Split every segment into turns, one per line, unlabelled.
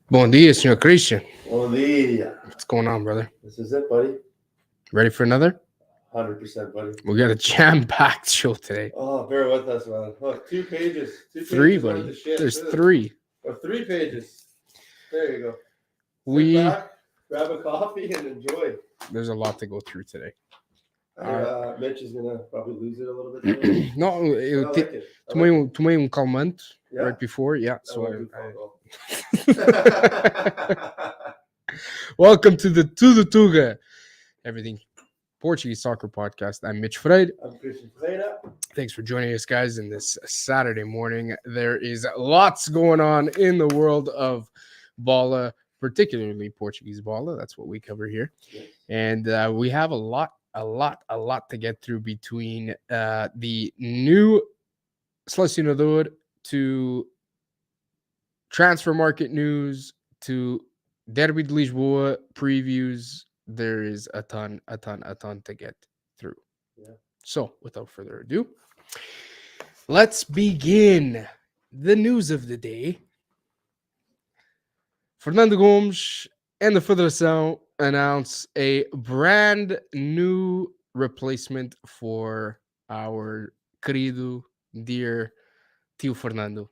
Bom dia, Senor Christian.
Bom dia.
What's going on, brother?
This is it, buddy.
Ready for another?
100%, buddy.
We got a jam-packed show today.
Oh, bear with us, man. Look, 2 pages. 2
Three,
pages worth
buddy.
of shit.
There's three.
Or 3 pages. There you go. Sit
We
back, grab a coffee, and enjoy.
there's a lot to go through today.
Mitch is going to probably lose it a little bit today.
No,
I
eu
like
te,
it. I
tomei
like it.
tomei calmante
Yeah?
right before. Yeah,
I
so
won't do
I-
phone call.
welcome to the Tuga, everything Portuguese soccer podcast. I'm Mitch Freud.
I'm Christian Freire.
Thanks for joining us, guys, in this Saturday morning. There is lots going on in the world of bola, particularly Portuguese bola. That's what we cover here.
Yes.
And we have a lot to get through between the new Selecionador to transfer market news to DERBY de Lisboa previews. There is a ton to get through.
Yeah.
So, without further ado, let's begin the news of the day. Fernando Gomes and the Federação announce a brand new replacement for our querido, dear Tio Fernando.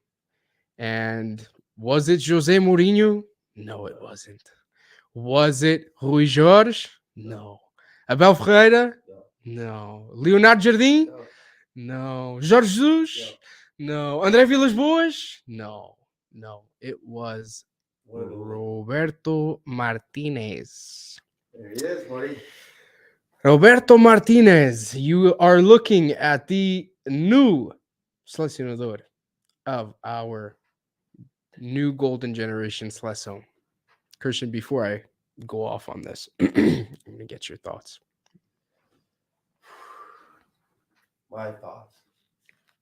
And was it José Mourinho? No, it wasn't. Was it Rui Jorge? No. Abel Ferreira? No. Leonardo Jardim?
No.
No. Jorge Jesus? No. André Villas-Boas? No. It was
One of the-
Roberto Martinez.
There he is, buddy.
Roberto Martinez, you are looking at the new Selecionador of our new golden generation Seleção. Christian, before I go off on this, I'm going to get your thoughts.
My thoughts.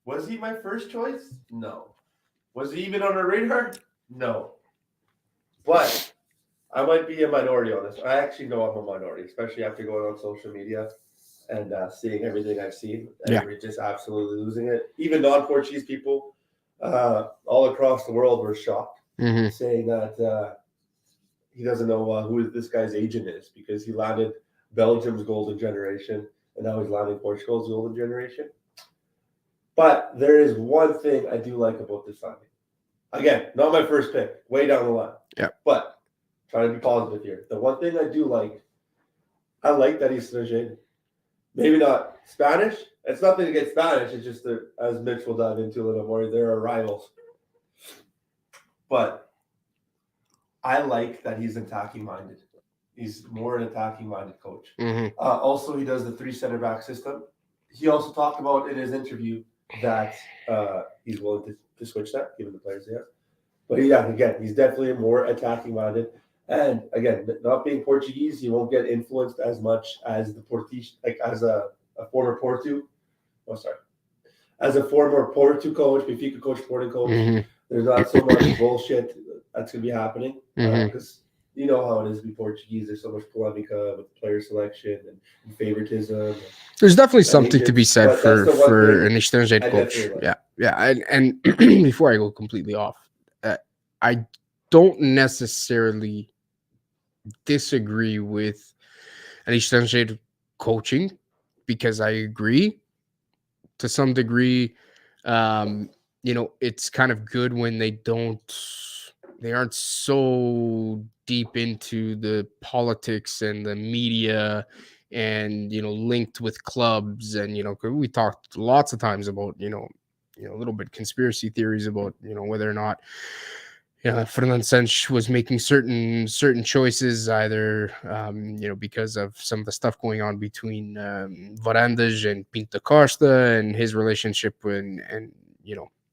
Was he my first choice? No. Was he even on our radar? No. But I might be a minority on this. I actually know I'm a minority, especially after going on social media and seeing everything I've seen. And
Yeah.
we're just absolutely losing it. Even non-Portuguese people all across the world were shocked, saying that he doesn't know who this guy's agent is because he landed Belgium's golden generation and now he's landing Portugal's golden generation. But there is one thing I do like about this signing. Again, not my first pick, way down the line.
Yeah.
But trying to be positive here. The one thing I do like, I like that he's Sergio. Maybe not Spanish. It's nothing against Spanish. It's just that, as Mitch will dive into a little more, there are rivals. But I like that he's attacking minded. He's more an attacking minded coach. Also, he does the 3 center back system. He also talked about in his interview that he's willing to switch that, given the players they have. But yeah, again, he's definitely more attacking minded. And again, not being Portuguese, he won't get influenced as much as the Portuguese, like as a former Porto. Oh, sorry. As a former Porto coach, Benfica coach, Sporting coach, there's not so much bullshit that's going to be happening. Because you know how it is to be Portuguese. There's so much polemica with player selection and favoritism.
There's definitely something to be said
But that's the one
for
thing
an estrangeiro
I
coach.
definitely like.
Yeah. And before I go completely off, I don't necessarily disagree with an estrangeiro coaching because I agree to some degree. It's kind of good when they aren't so deep into the politics and the media and linked with clubs, and we talked lots of times about a little bit conspiracy theories about whether or not Fernando Santos was making certain choices either because of some of the stuff going on between Varandas and Pinto Costa and his relationship and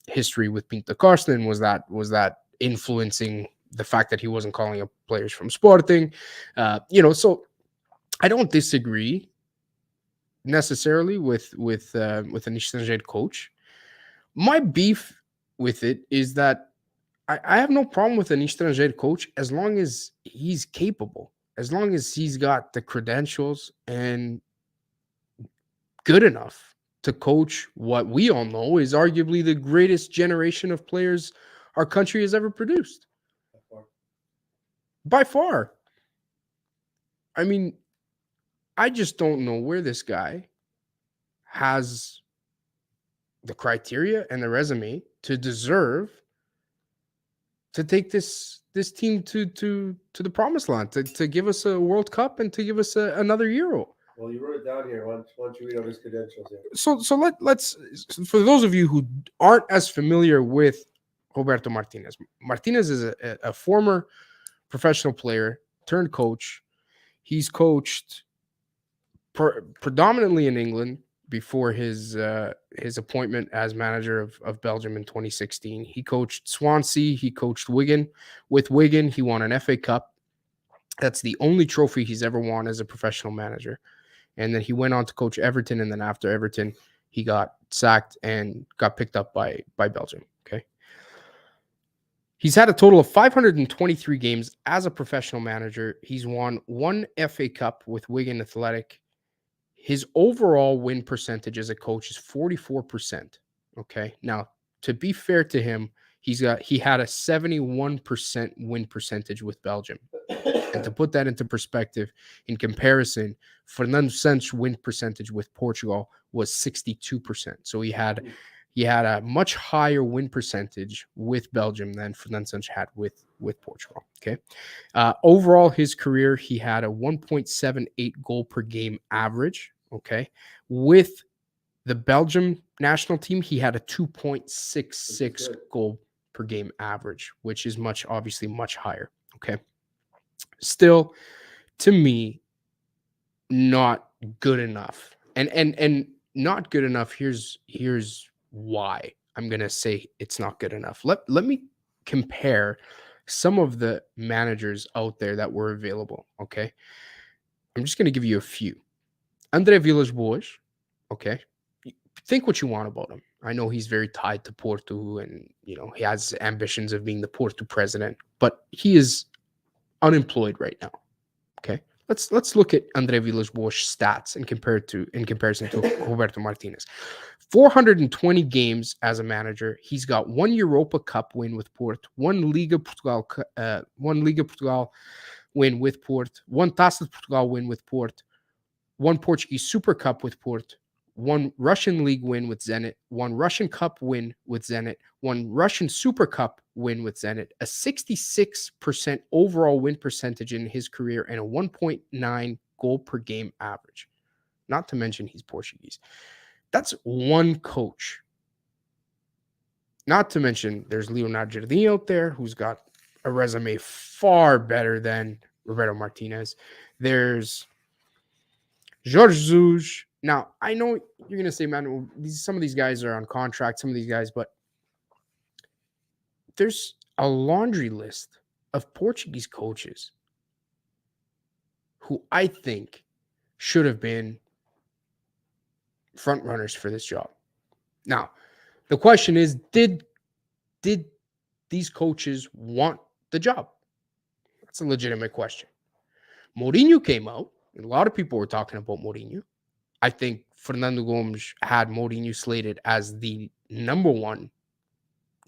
history with Pinto Costa, and was that influencing the fact that he wasn't calling up players from Sporting. So I don't disagree necessarily with an estrangeiro coach. My beef with it is that I have no problem with an estrangeiro coach as long as he's capable, as long as he's got the credentials and good enough to coach what we all know is arguably the greatest generation of players our country has ever produced. by far. I mean, I just don't know where this guy has the criteria and the resume to deserve to take this team to the promised land, to give us a World Cup and to give us another Euro.
Well, you wrote it down here. Why don't you read out his credentials here?
So let's for those of you who aren't as familiar with Roberto Martinez. Martinez is a former professional player turned coach. He's coached predominantly in England before his appointment as manager of Belgium in 2016. He coached Swansea. He coached Wigan. With Wigan, he won an FA Cup. That's the only trophy he's ever won as a professional manager. And then he went on to coach Everton. And then after Everton, he got sacked and got picked up by Belgium. Okay. He's had a total of 523 games as a professional manager. He's won one FA Cup with Wigan Athletic. His overall win percentage as a coach is 44%. Okay. Now, to be fair to him, he had a 71% win percentage with Belgium. And to put that into perspective, in comparison, Fernando Santos' win percentage with Portugal was 62%. So he had a much higher win percentage with Belgium than Fernando Santos had with Portugal. Okay. Overall, his career, he had a 1.78 goal per game average. Okay. With the Belgium national team, he had a 2.66 goal per game average, which is obviously much higher. Okay. Still, to me, not good enough. And not good enough. Here's why I'm going to say it's not good enough. Let me compare some of the managers out there that were available. Okay. I'm just going to give you a few. André Villas-Boas. Okay. Think what you want about him. I know he's very tied to Porto and, he has ambitions of being the Porto president, but he is unemployed right now. Okay. Let's look at André Villas-Boas' stats in comparison to Roberto Martinez. 420 games as a manager. He's got one Europa Cup win with Porto, one Liga Portugal win with Porto, one Taça de Portugal win with Porto, one Portuguese Super Cup with Porto, one Russian League win with Zenit, one Russian Cup win with Zenit, one Russian Super Cup win with Zenit, a 66% overall win percentage in his career, and a 1.9 goal per game average. Not to mention he's Portuguese. That's one coach. Not to mention there's Leonardo Jardim out there who's got a resume far better than Roberto Martinez. There's Jorge Jesus. Now, I know you're going to say, man, some of these guys are on contract, some of these guys, but there's a laundry list of Portuguese coaches who I think should have been front runners for this job. Now, the question is, did these coaches want the job? That's a legitimate question. Mourinho came out, and a lot of people were talking about Mourinho. I think Fernando Gomes had Mourinho slated as the number one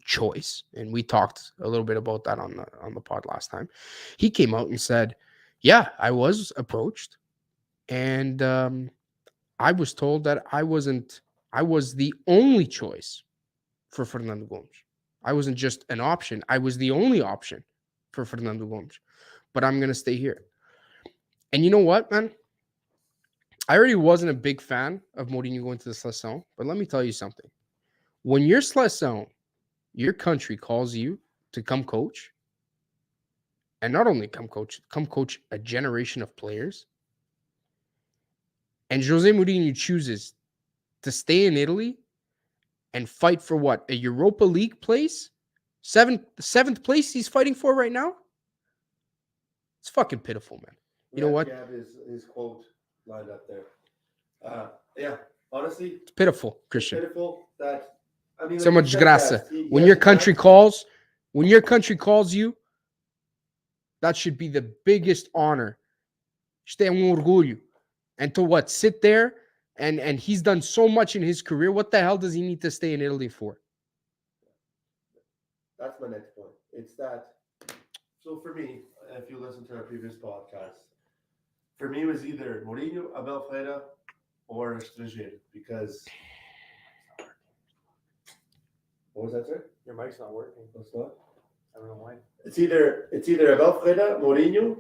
choice, and we talked a little bit about that on the pod last time. He came out and said, yeah, I was approached, and I was told that I was the only choice for Fernando Gomes. I wasn't just an option. I was the only option for Fernando Gomes, but I'm going to stay here. And you know what, man? I already wasn't a big fan of Mourinho going to the Seleção, but let me tell you something. When your Seleção, your country calls you to come coach, and not only come coach a generation of players, and Jose Mourinho chooses to stay in Italy and fight for what? A Europa League place? Seventh place he's fighting for right now? It's fucking pitiful, man. You know what?
You have his quote lined up there. Yeah, honestly,
it's pitiful, Christian.
It's pitiful that
so much graça. When your country calls, you, that should be the biggest honor. Isto é orgulho. And to what? Sit there and he's done so much in his career. What the hell does he need to stay in Italy for?
That's my next point. It's that So for me, if you listen to our previous podcast, for me it was either Mourinho, Abel Ferreira, or Estrangeiro because what was that, sir?
Your mic's not working.
It's not.
I don't know why.
It's either Abel Ferreira, Mourinho,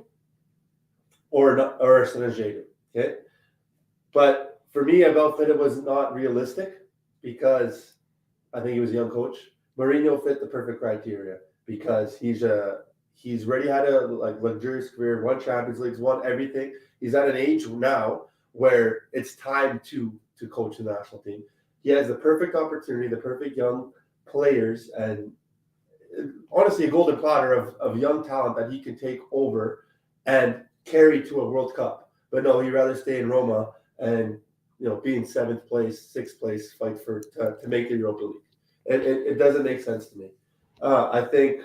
or Estrangeiro. Okay, but for me, Abel Ferreira was not realistic because I think he was a young coach. Mourinho fit the perfect criteria because he's already had a luxurious career, won Champions Leagues, won everything. He's at an age now where it's time to coach the national team. He has the perfect opportunity, the perfect young players, and honestly a golden platter of young talent that he can take over and carry to a World Cup. But no, he'd rather stay in Roma and be in 7th place, 6th place, fight to make the Europa League. It doesn't make sense to me. I think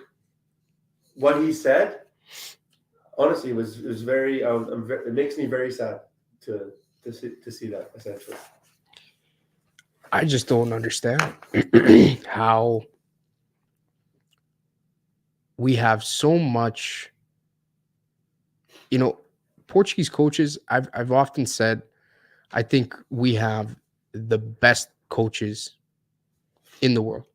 what he said, honestly, was very. It makes me very sad to see that, essentially.
I just don't understand how we have so much. Portuguese coaches. I've often said, I think we have the best coaches in the world.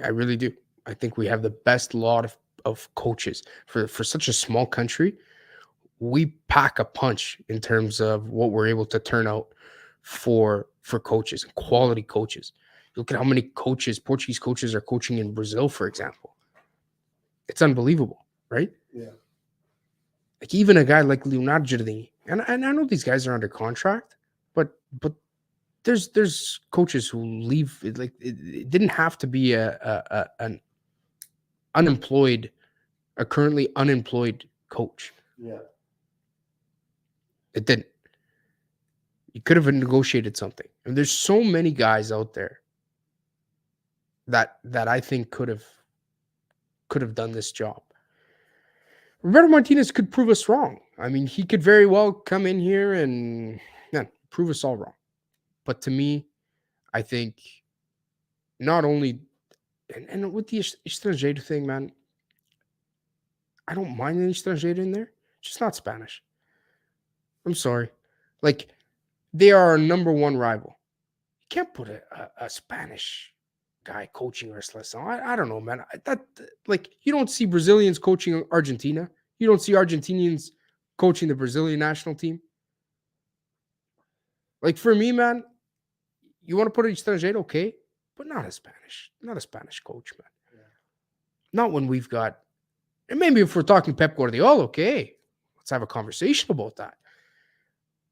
I really do. I think we have the best lot of coaches for such a small country. We pack a punch in terms of what we're able to turn out for coaches and quality coaches. Look at how many Portuguese coaches are coaching in Brazil, for example. It's unbelievable, right?
Yeah.
Like even a guy like Leonardo Jardim, and I know these guys are under contract, but there's coaches who leave. It didn't have to be an currently unemployed coach.
Yeah.
It didn't. You could have negotiated something. And there's so many guys out there that I think could have done this job. Roberto Martinez could prove us wrong. I mean, he could very well come in here and prove us all wrong. But to me, I think not only and with the Estrangeiro thing, man, I don't mind an Estrangeiro in there. It's just not Spanish. I'm sorry. Like, they are our number one rival. You can't put a Spanish guy coaching our Seleção. I don't know, man. You don't see Brazilians coaching Argentina. You don't see Argentinians coaching the Brazilian national team. Like, for me, man, you want to put an Estrangeiro, okay, but not a Spanish coach, man. Yeah. Not when we've got, and maybe if we're talking Pep Guardiola, okay, let's have a conversation about that.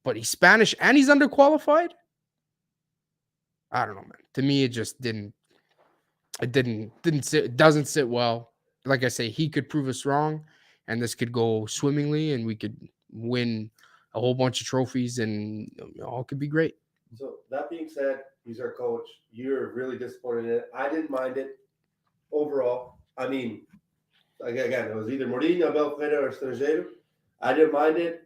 But he's Spanish and he's underqualified? I don't know, man. To me, it just didn't sit, it doesn't sit well. Like I say, he could prove us wrong, and this could go swimmingly, and we could win a whole bunch of trophies, and all could be great.
So that being said, he's our coach. You're really disappointed in it. I didn't mind it overall. I mean, again, it was either Mourinho, Abel Ferreira, or Estrangeiro. I didn't mind it.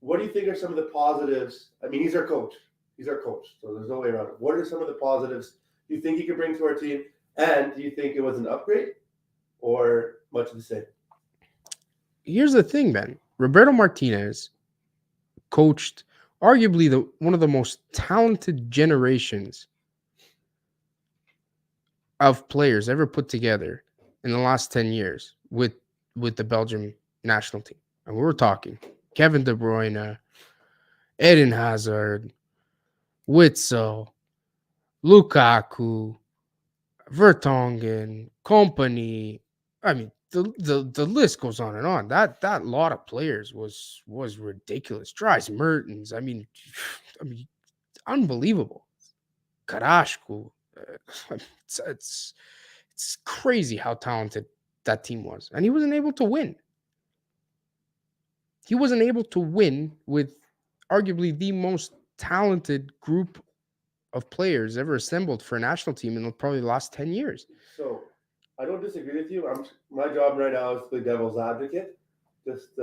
What do you think are some of the positives? I mean, he's our coach. So there's no way around it. What are some of the positives do you think he could bring to our team? And do you think it was an upgrade or much of the same?
Here's the thing, man. Roberto Martinez coached arguably one of the most talented generations of players ever put together in the last 10 years with the Belgium national team. And we were talking Kevin De Bruyne, Eden Hazard, Witsel, Lukaku, Vertonghen, company. I mean, the list goes on and on. That lot of players was ridiculous. Dries Mertens. I mean, unbelievable. Carrasco. It's crazy how talented that team was, and he wasn't able to win. He wasn't able to win with arguably the most talented group of players ever assembled for a national team in probably the last 10 years.
So I don't disagree with you. My job right now is to play devil's advocate. Just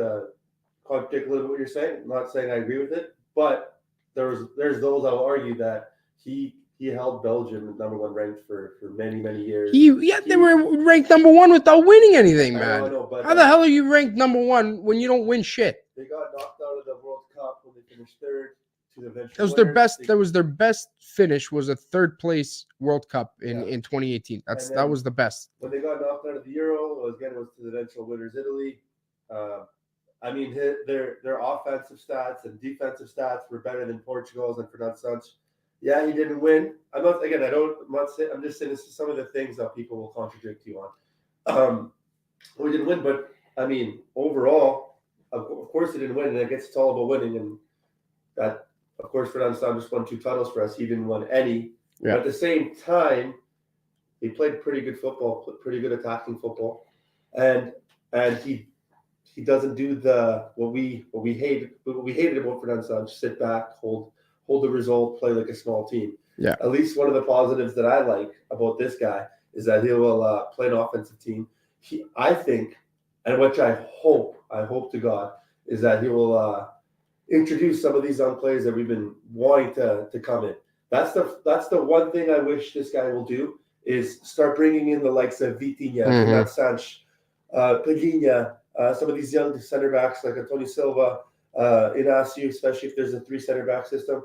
contradict a little bit what you're saying. I'm not saying I agree with it, but there's those that will argue that he he held Belgium number 1 ranked for many years.
They were ranked number 1 without winning anything, man.
I know, but
how the hell are you ranked number 1 when you don't win shit?
They got knocked out of the World Cup when they finished 3rd to the eventual
That was
winners.
their best. That was their best finish. Was a 3rd place World Cup in 2018. That was the best.
When they got knocked out of the Euro, it was to the eventual winners, Italy. I mean, their offensive stats and defensive stats were better than Portugal's and Fernando Santos. Yeah, he didn't win. I'm just saying this is some of the things that people will contradict you on. We didn't win, but I mean, overall, of course he didn't win, and I guess it's all about winning. And that, of course, Fernando Santos won 2 titles for us. He didn't win any. Yeah. But at the same time, he played pretty good football, pretty good attacking football, and he doesn't do what we hated about Fernando Santos: sit back, hold the result, play like a small team.
Yeah.
At least one of the positives that I like about this guy is that he will play an offensive team. I think, and which I hope to God, is that he will introduce some of these young players that we've been wanting to come in. That's the one thing I wish this guy will do, is start bringing in the likes of Vitinha, Renato Sanches, Peguinha, some of these young center backs like Antonio Silva, Inacio, especially if there's a 3 center back system.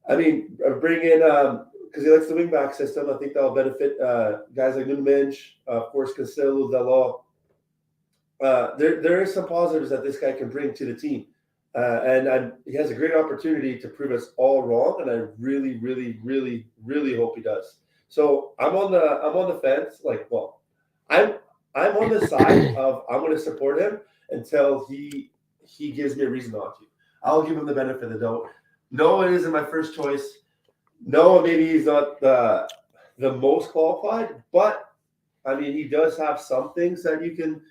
I mean, bring in because he likes the wing back system. I think that'll benefit guys like Nuno Mendes, of course, Cancelo, Dalot. There is some positives that this guy can bring to the team, and he has a great opportunity to prove us all wrong. And I really, really, really, really hope he does. So I'm on the fence. I'm on the side of I'm going to support him until he gives me a reason not to. I'll give him the benefit of the doubt. No, it isn't my first choice. No, maybe he's not the most qualified, but I mean, he does have some things that you can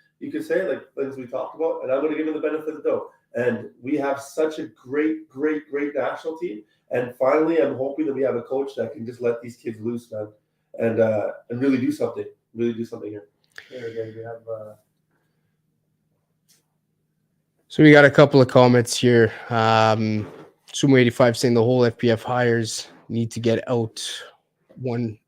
say, like things we talked about, and I'm going to give him the benefit of the doubt. And we have such a great national team. And finally, I'm hoping that we have a coach that can just let these kids loose, man, and really do something. Really do something here.
So we got a couple of comments here. Sumo85 saying the whole FPF hires need to get out. One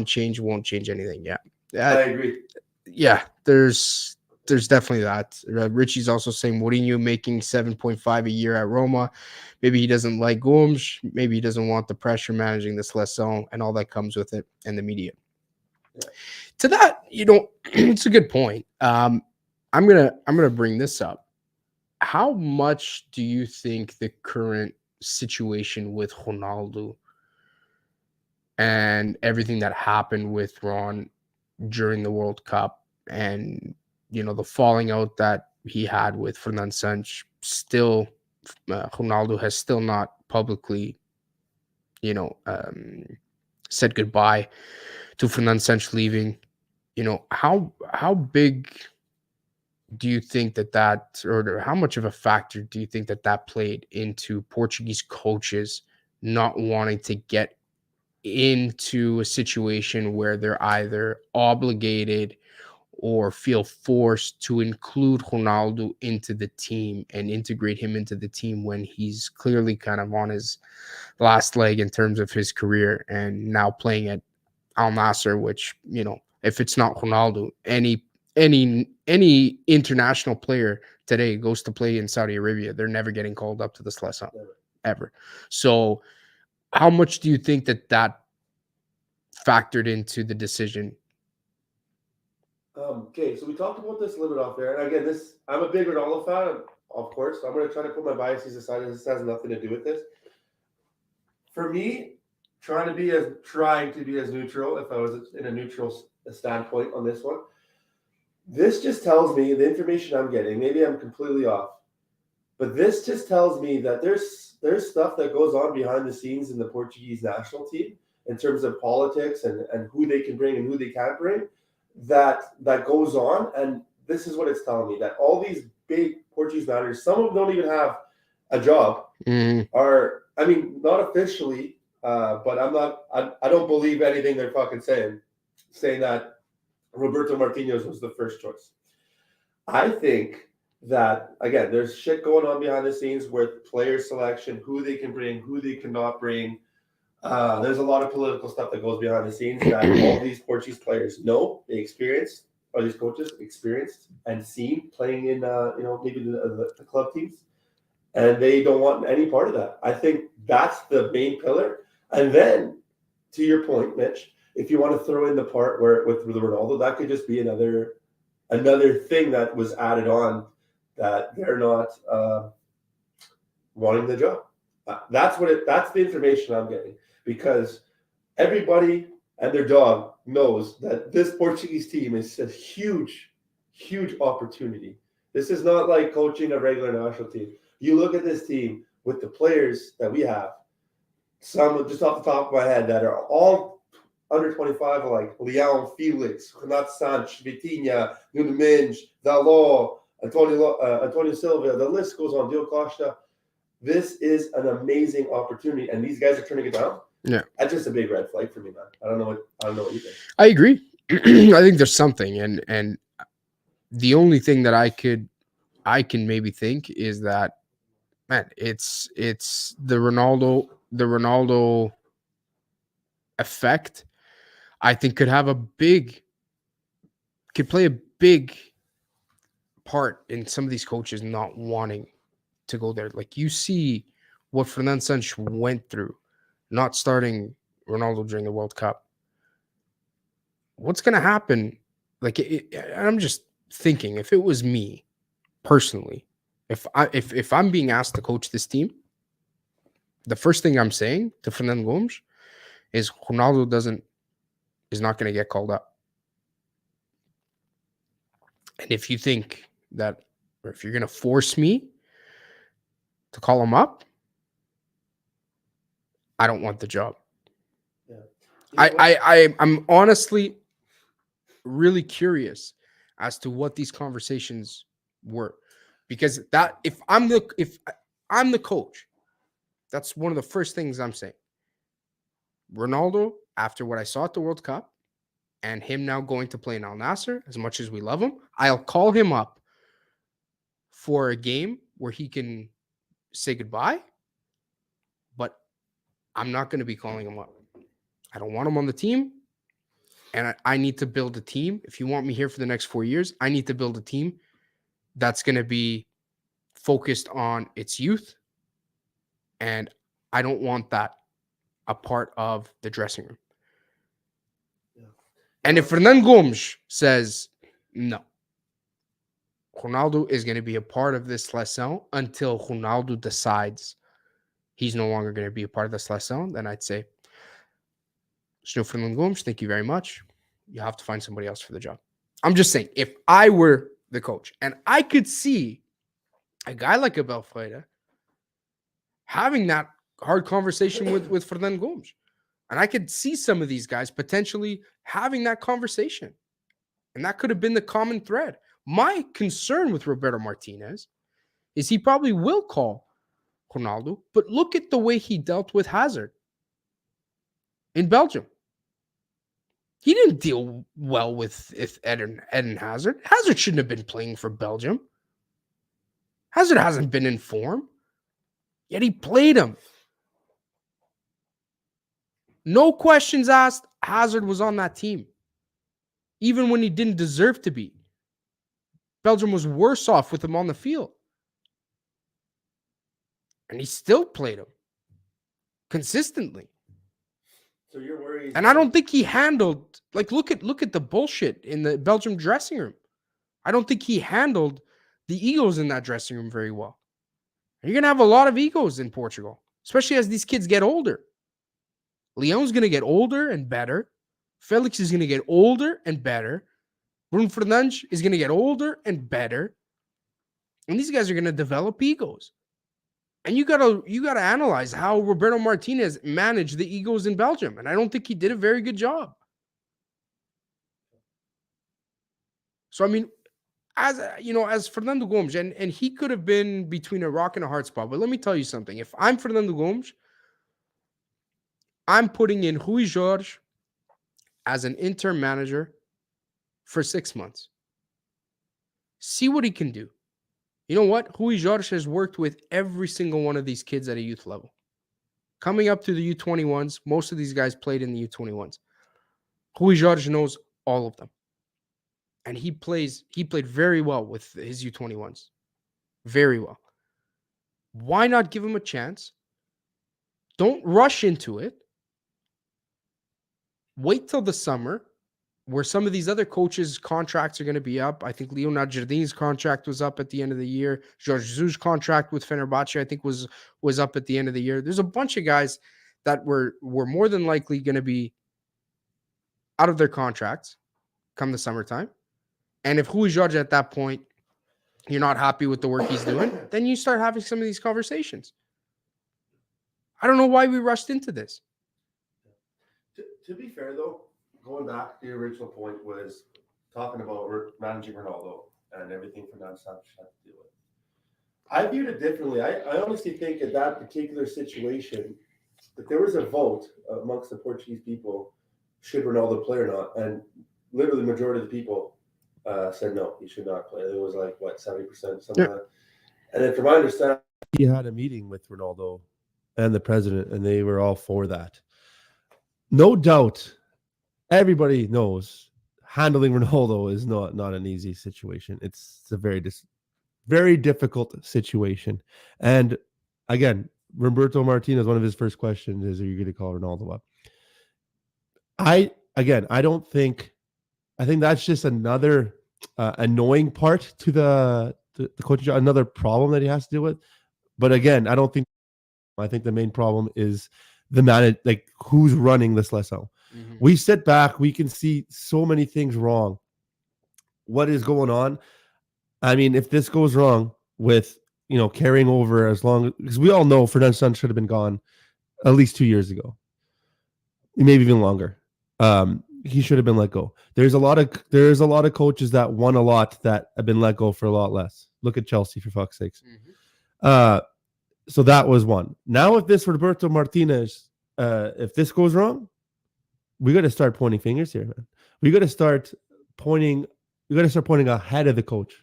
change won't change anything. Yeah,
I agree.
Yeah, there's definitely that. Richie's also saying, Mourinho making 7.5 a year at Roma. Maybe he doesn't like Gomes. Maybe he doesn't want the pressure managing the Seleção and all that comes with it, and the media. Yeah. To that, it's a good point. I'm gonna bring this up. How much do you think the current situation with Ronaldo and everything that happened with Ron during the World Cup and the falling out that he had with Fernando Santos, still Ronaldo has still not publicly said goodbye to Fernando Santos leaving? How big do you think that or how much of a factor do you think that played into Portuguese coaches not wanting to get into a situation where they're either obligated or feel forced to include Ronaldo into the team and integrate him into the team when he's clearly kind of on his last leg in terms of his career and now playing at Al Nassr, which, if it's not Ronaldo, any international player today goes to play in Saudi Arabia, they're never getting called up to the Seleção ever. So how much do you think that factored into the decision?
Okay, so we talked about this a little bit off there. And again, I'm a big Ronaldo fan, of course. So I'm going to try to put my biases aside. This has nothing to do with this. For me, trying to be as neutral, if I was in a neutral standpoint on this one, this just tells me the information I'm getting. Maybe I'm completely off, but this just tells me that there's stuff that goes on behind the scenes in the Portuguese national team in terms of politics and who they can bring and who they can't bring. That goes on, and this is what it's telling me, that all these big Portuguese managers, some of them don't even have a job, are, I mean, not officially, but I don't believe anything they're fucking saying that Roberto Martinez was the first choice. I think that, again, there's shit going on behind the scenes with player selection, who they can bring, who they cannot bring. There's a lot of political stuff that goes behind the scenes that all these Portuguese players know, they experienced, or these coaches experienced and seen playing in, maybe the club teams, and they don't want any part of that. I think that's the main pillar. And then, to your point, Mitch, if you want to throw in the part where with the Ronaldo, that could just be another thing that was added on that they're not wanting the job. That's the information I'm getting, because everybody and their dog knows that this Portuguese team is a huge, huge opportunity. This is not like coaching a regular national team. You look at this team with the players that we have, some just off the top of my head that are all under 25, like Leão, Felix, Renato Sanches, Vitinha, Nuno Mendes, Dalot, Antonio Silva, the list goes on, Diogo Costa. This is an amazing opportunity, and these guys are turning it down.
Yeah,
that's just a big red flag for me, man. I don't know what you think.
I agree. I think there's something, and the only thing that I can maybe think is that, man, it's the Ronaldo effect. I think could play a big part in some of these coaches not wanting to go there. Like, you see what Fernando Santos went through, not starting Ronaldo during the World Cup. What's going to happen? Like, I'm just thinking, if it was me personally, if I'm being asked to coach this team, the first thing I'm saying to Fernando Gomes is Ronaldo is not going to get called up. And if you think that, or if you're going to force me to call him up, I don't want the job. Yeah. I'm honestly really curious as to what these conversations were, because that if I'm the coach, that's one of the first things I'm saying. Ronaldo, after what I saw at the World Cup, and him now going to play in Al Nassr, as much as we love him, I'll call him up for a game where he can say goodbye, but I'm not going to be calling him up. I don't want him on the team, and I need to build a team. If you want me here for the next 4 years, I need to build a team that's going to be focused on its youth, and I don't want that a part of the dressing room. Yeah. And if Fernando Gomes says, no, Ronaldo is going to be a part of this seleção until Ronaldo decides he's no longer going to be a part of the seleção, then I'd say, Senhor Fernando Gomes, thank you very much. You have to find somebody else for the job. I'm just saying, if I were the coach and I could see a guy like Abel Ferreira having that hard conversation with Fernando Gomes, and I could see some of these guys potentially having that conversation, and that could have been the common thread. My concern with Roberto Martinez is he probably will call Ronaldo, but look at the way he dealt with Hazard in Belgium. He didn't deal well with Eden Hazard. Hazard shouldn't have been playing for Belgium. Hazard hasn't been in form, yet he played him. No questions asked, Hazard was on that team, even when he didn't deserve to be. Belgium was worse off with him on the field. And he still played him consistently.
So you're worried.
And I don't think he handled, like, look at the bullshit in the Belgium dressing room. I don't think he handled the egos in that dressing room very well. You're going to have a lot of egos in Portugal, especially as these kids get older. Leão's going to get older and better. Felix is going to get older and better. Bruno Fernandes is going to get older and better. And these guys are going to develop egos. And you gotta analyze how Roberto Martinez managed the egos in Belgium. And I don't think he did a very good job. So, I mean, as Fernando Gomes, and he could have been between a rock and a hard spot. But let me tell you something. If I'm Fernando Gomes, I'm putting in Rui Jorge as an interim manager for 6 months. See what he can do. You know what? Rui Jorge has worked with every single one of these kids at a youth level. coming up to the U21s, most of these guys played in the U21s. Rui Jorge knows all of them. And he played very well with his U21s. Very well. Why not give him a chance? Don't rush into it. Wait till the summer, where some of these other coaches' contracts are going to be up. I think Leonard Jardin's contract was up at the end of the year. Jorge Jesus' contract with Fenerbahce, I think, was up at the end of the year. There's a bunch of guys that were more than likely going to be out of their contracts come the summertime. And if Rui Jorge at that point, you're not happy with the work he's doing, then you start having some of these conversations. I don't know why we rushed into this.
To be fair, though, going back to the original point was talking about managing Ronaldo and everything Fernando Santos had to deal with. I viewed it differently. I honestly think at that particular situation, that there was a vote amongst the Portuguese people, should Ronaldo play or not? And literally the majority of the people said no, he should not play. It was like, 70%, something like that. And then from my understanding, he had a meeting with Ronaldo and the president, and they were all for that. No doubt, everybody knows handling Ronaldo is not an easy situation. It's a very difficult situation. And again, Roberto Martinez, one of his first questions is, are you going to call Ronaldo up? I think that's just another annoying part to the coaching job, another problem that he has to deal with. But again, I think the main problem is the man, like who's running the Seleção. Mm-hmm. We sit back, we can see so many things wrong. What is going on? I mean, if this goes wrong with, carrying over as long, because we all know Fernando Santos should have been gone at least 2 years ago, maybe even longer. He should have been let go. There's a lot of coaches that won a lot that have been let go for a lot less. Look at Chelsea, for fuck's sakes. Mm-hmm. So that was one. Now, if this Roberto Martinez, if this goes wrong, we got to start pointing fingers here, man. We got to start pointing ahead of the coach,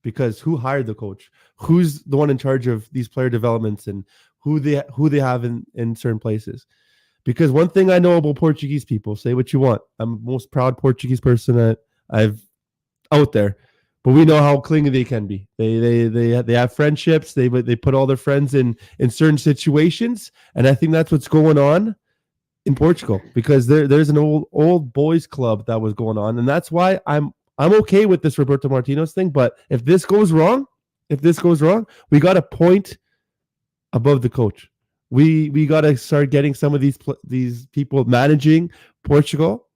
because who hired the coach? Who's the one in charge of these player developments and who they have in certain places? Because one thing I know about Portuguese people, say what you want, I'm the most proud Portuguese person that I've out there, but we know how clingy they can be. They have friendships. They put all their friends in certain situations, and I think that's what's going on in Portugal, because there's an old boys club that was going on, and that's why I'm okay with this Roberto Martinez thing. But if this goes wrong, we got to point above the coach. We got to start getting some of these people managing Portugal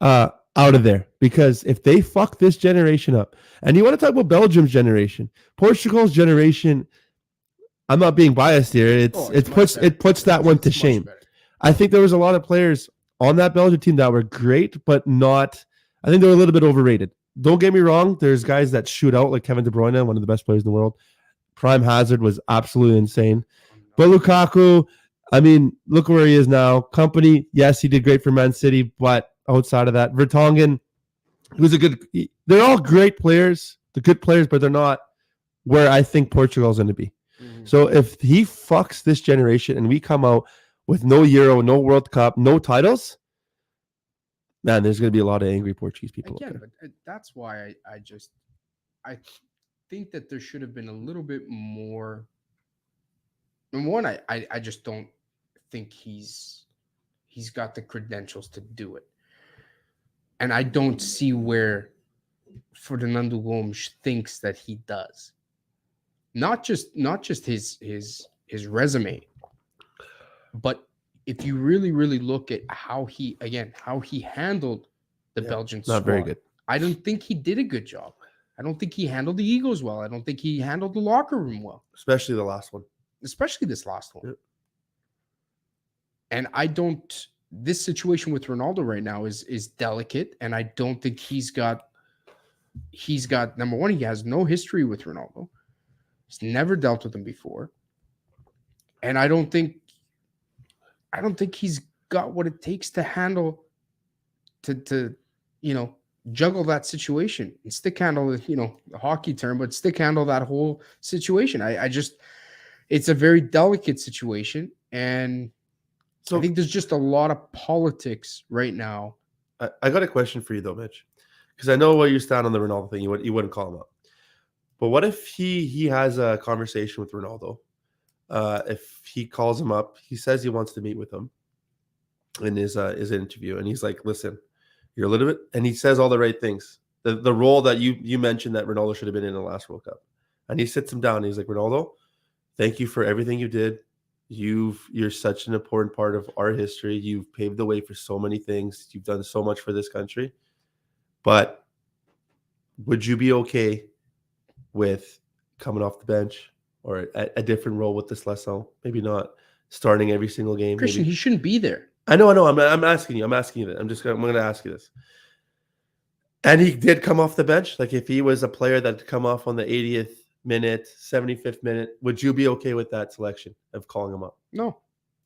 out of there, because if they fuck this generation up, and you want to talk about Belgium's generation, Portugal's generation, I'm not being biased here. It puts that one to shame. I think there was a lot of players on that Belgian team that were great, but not. I think they were a little bit overrated. Don't get me wrong. There's guys that shoot out, like Kevin De Bruyne, one of the best players in the world. Prime Hazard was absolutely insane. But Lukaku, I mean, look where he is now. Company, yes, he did great for Man City, but outside of that, Vertonghen, they're all great players, the good players, but they're not where I think Portugal's going to be. Mm-hmm. So if he fucks this generation and we come out with no Euro, no World Cup, no titles, man, there's going to be a lot of angry Portuguese people.
Again, but that's why I think that there should have been a little bit more. Number one, I just don't think he's got the credentials to do it. And I don't see where Fernando Gomes thinks that he does. Not just his resume, but if you really, really look at how he handled the Belgian squad.
Not very good.
I don't think he did a good job. I don't think he handled the egos well. I don't think he handled the locker room well.
Especially the last one.
Especially this last one.
Yep.
And this situation with Ronaldo right now is delicate, and I don't think he's got number one, he has no history with Ronaldo. He's never dealt with him before. And I don't think he's got what it takes to handle to juggle that situation and stick handle the hockey term, but stick handle that whole situation. It's a very delicate situation, And
So
I think there's just a lot of politics right now.
I got a question for you though, Mitch, because I know where you stand on the Ronaldo thing. You wouldn't call him up, but what if he has a conversation with Ronaldo? If he calls him up, he says he wants to meet with him in his interview, and he's like, "Listen, you're a little bit," and he says all the right things. The role that you mentioned that Ronaldo should have been in the last World Cup, and he sits him down. And he's like, "Ronaldo, thank you for everything you did. You're such an important part of our history. You've paved the way for so many things. You've done so much for this country. But would you be okay with coming off the bench or a different role with this Seleção? Maybe not starting every single game.
Christian,
maybe.
he shouldn't be there.
I know. I'm asking you. I'm asking you that. I'm going to ask you this. And he did come off the bench. Like if he was a player that had come off on the 80th minute, 75th minute, would you be okay with that selection of calling him up?
No,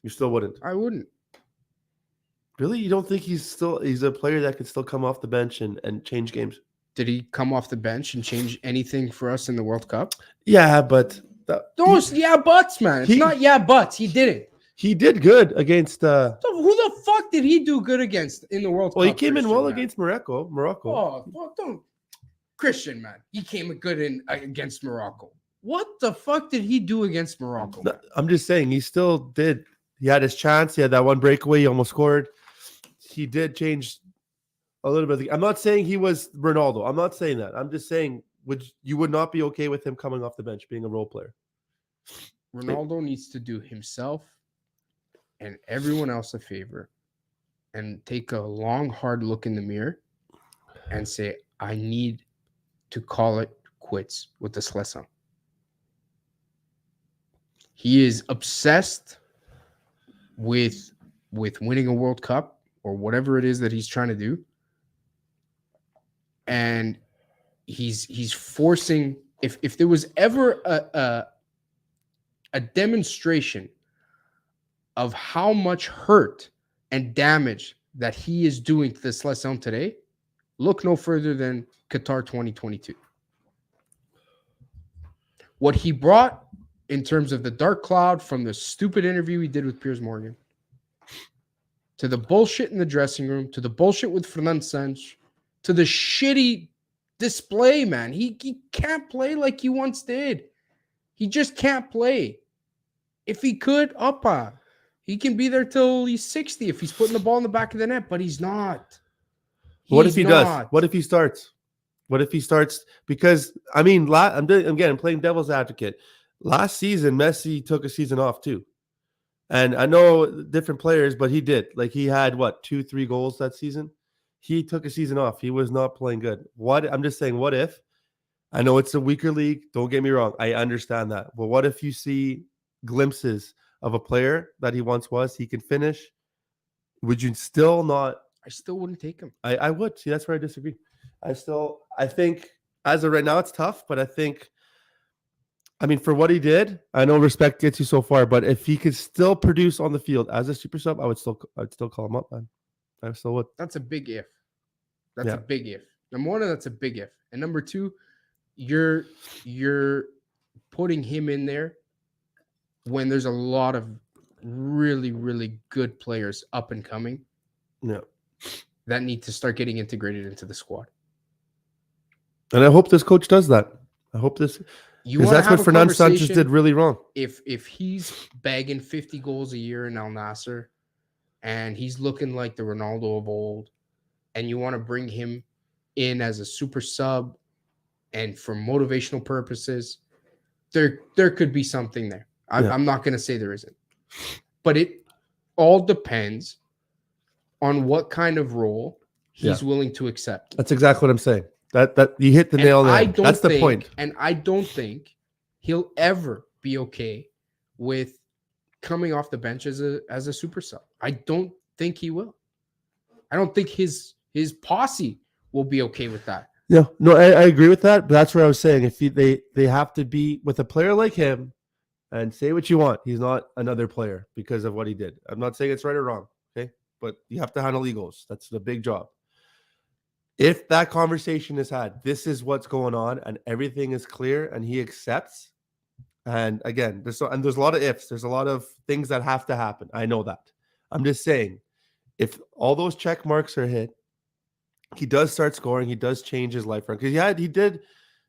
You still wouldn't.
I wouldn't.
Really? You don't think he's a player that could still come off the bench and change games?
Did he come off the bench and change anything for us in the World Cup?
Yeah, but
Those buts, man. It's not buts. He didn't.
He did good against.
So who the fuck did he do good against in the World Cup?
Well, he came in well
man?
against Morocco.
Oh, well, don't, Christian, man. He came good against Morocco. What the fuck did he do against Morocco?
No, I'm just saying he still did. He had his chance. He had that one breakaway. He almost scored. He did change a little bit. I'm not saying he was Ronaldo. I'm not saying that. I'm just saying you would not be okay with him coming off the bench, being a role player.
Ronaldo needs to do himself and everyone else a favor and take a long, hard look in the mirror and say, I need to call it quits with the Seleção. He is obsessed with winning a World Cup or whatever it is that he's trying to do. And he's forcing, if there was ever a demonstration of how much hurt and damage that he is doing to the Seleção today, look no further than Qatar 2022. What he brought in terms of the dark cloud from the stupid interview he did with Piers Morgan, to the bullshit in the dressing room, to the bullshit with Fernando Santos, to the shitty display, man. He can't play like he once did. He just can't play. If he could, he can be there till he's 60 if he's putting the ball in the back of the net, but he's not.
What if he does? What if he starts? What if he starts? Because, I mean, I'm playing devil's advocate. Last season, Messi took a season off too. And I know different players, but he did. Like he had, 2-3 goals that season? He took a season off. He was not playing good. I'm just saying, what if? I know it's a weaker league. Don't get me wrong. I understand that. But what if you see glimpses of a player that he once was? He can finish. Would you still not?
I still wouldn't take him.
I would. See, that's where I disagree. I think as of right now, it's tough. But I mean, for what he did, I know respect gets you so far. But if he could still produce on the field as a super sub, I'd still call him up, man. I still would.
That's a big if. That's a big if. Number one, that's a big if. And number two, you're putting him in there when there's a lot of really, really good players up and coming.
Yeah.
That need to start getting integrated into the squad.
And I hope this coach does that. I hope this. Because that's what Fernando Sanchez did really wrong.
If he's bagging 50 goals a year in Al Nassr and he's looking like the Ronaldo of old, and you want to bring him in as a super sub and for motivational purposes, there could be something there. I'm not going to say there isn't. But it all depends on what kind of role he's willing to accept.
That's exactly what I'm saying. That you hit the nail on the head. That's the point.
And I don't think he'll ever be okay with coming off the bench as a super sub. I don't think he will. I don't think his posse will be okay with that.
Yeah, no, I agree with that. But that's where I was saying if they have to be with a player like him, and say what you want, he's not another player because of what he did. I'm not saying it's right or wrong, okay? But you have to handle egos. That's the big job. If that conversation is had, this is what's going on, and everything is clear, and he accepts, And again, there's a lot of ifs. There's a lot of things that have to happen. I know that. I'm just saying, if all those check marks are hit, he does start scoring. He does change his life. Because he did,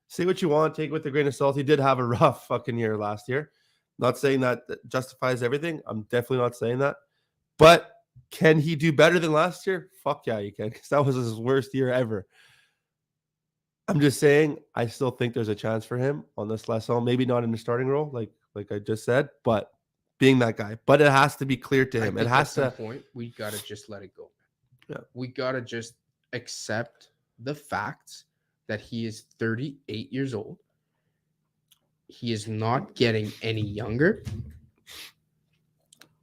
say what you want, take it with a grain of salt. He did have a rough fucking year last year. Not saying that justifies everything. I'm definitely not saying that. But can he do better than last year? Fuck yeah, you can. Because that was his worst year ever. I'm just saying, I still think there's a chance for him on this lesson. Maybe not in the starting role, like I just said, but being that guy. But it has to be clear to him. It has to.
At some point, we gotta just let it go.
Yeah.
We gotta just accept the facts that he is 38 years old. He is not getting any younger.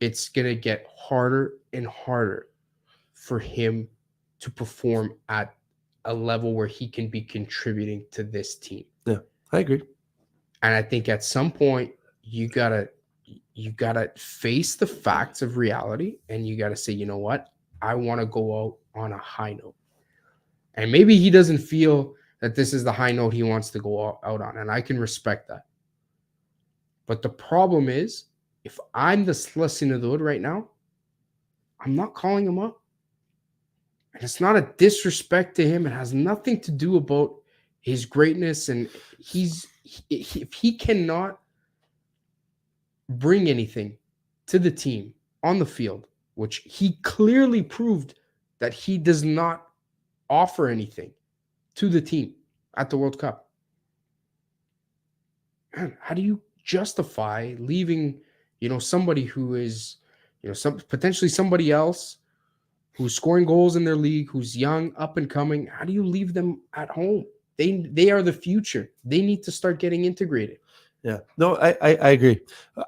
It's gonna get harder and harder for him to perform at a level where he can be contributing to this team.
Yeah, I agree.
And I think at some point you gotta face the facts of reality, and you gotta say, you know what, I want to go out on a high note. And maybe he doesn't feel that this is the high note he wants to go out on, and I can respect that. But the problem is, if I'm the SELECIONADOR right now, I'm not calling him up. And it's not a disrespect to him. It has nothing to do about his greatness. And if he cannot bring anything to the team on the field, which he clearly proved that he does not offer anything to the team at the World Cup. Man, how do you justify leaving, somebody who is, potentially somebody else who's scoring goals in their league, who's young, up and coming? How do you leave them at home? They are the future. They need to start getting integrated.
Yeah. No, I agree.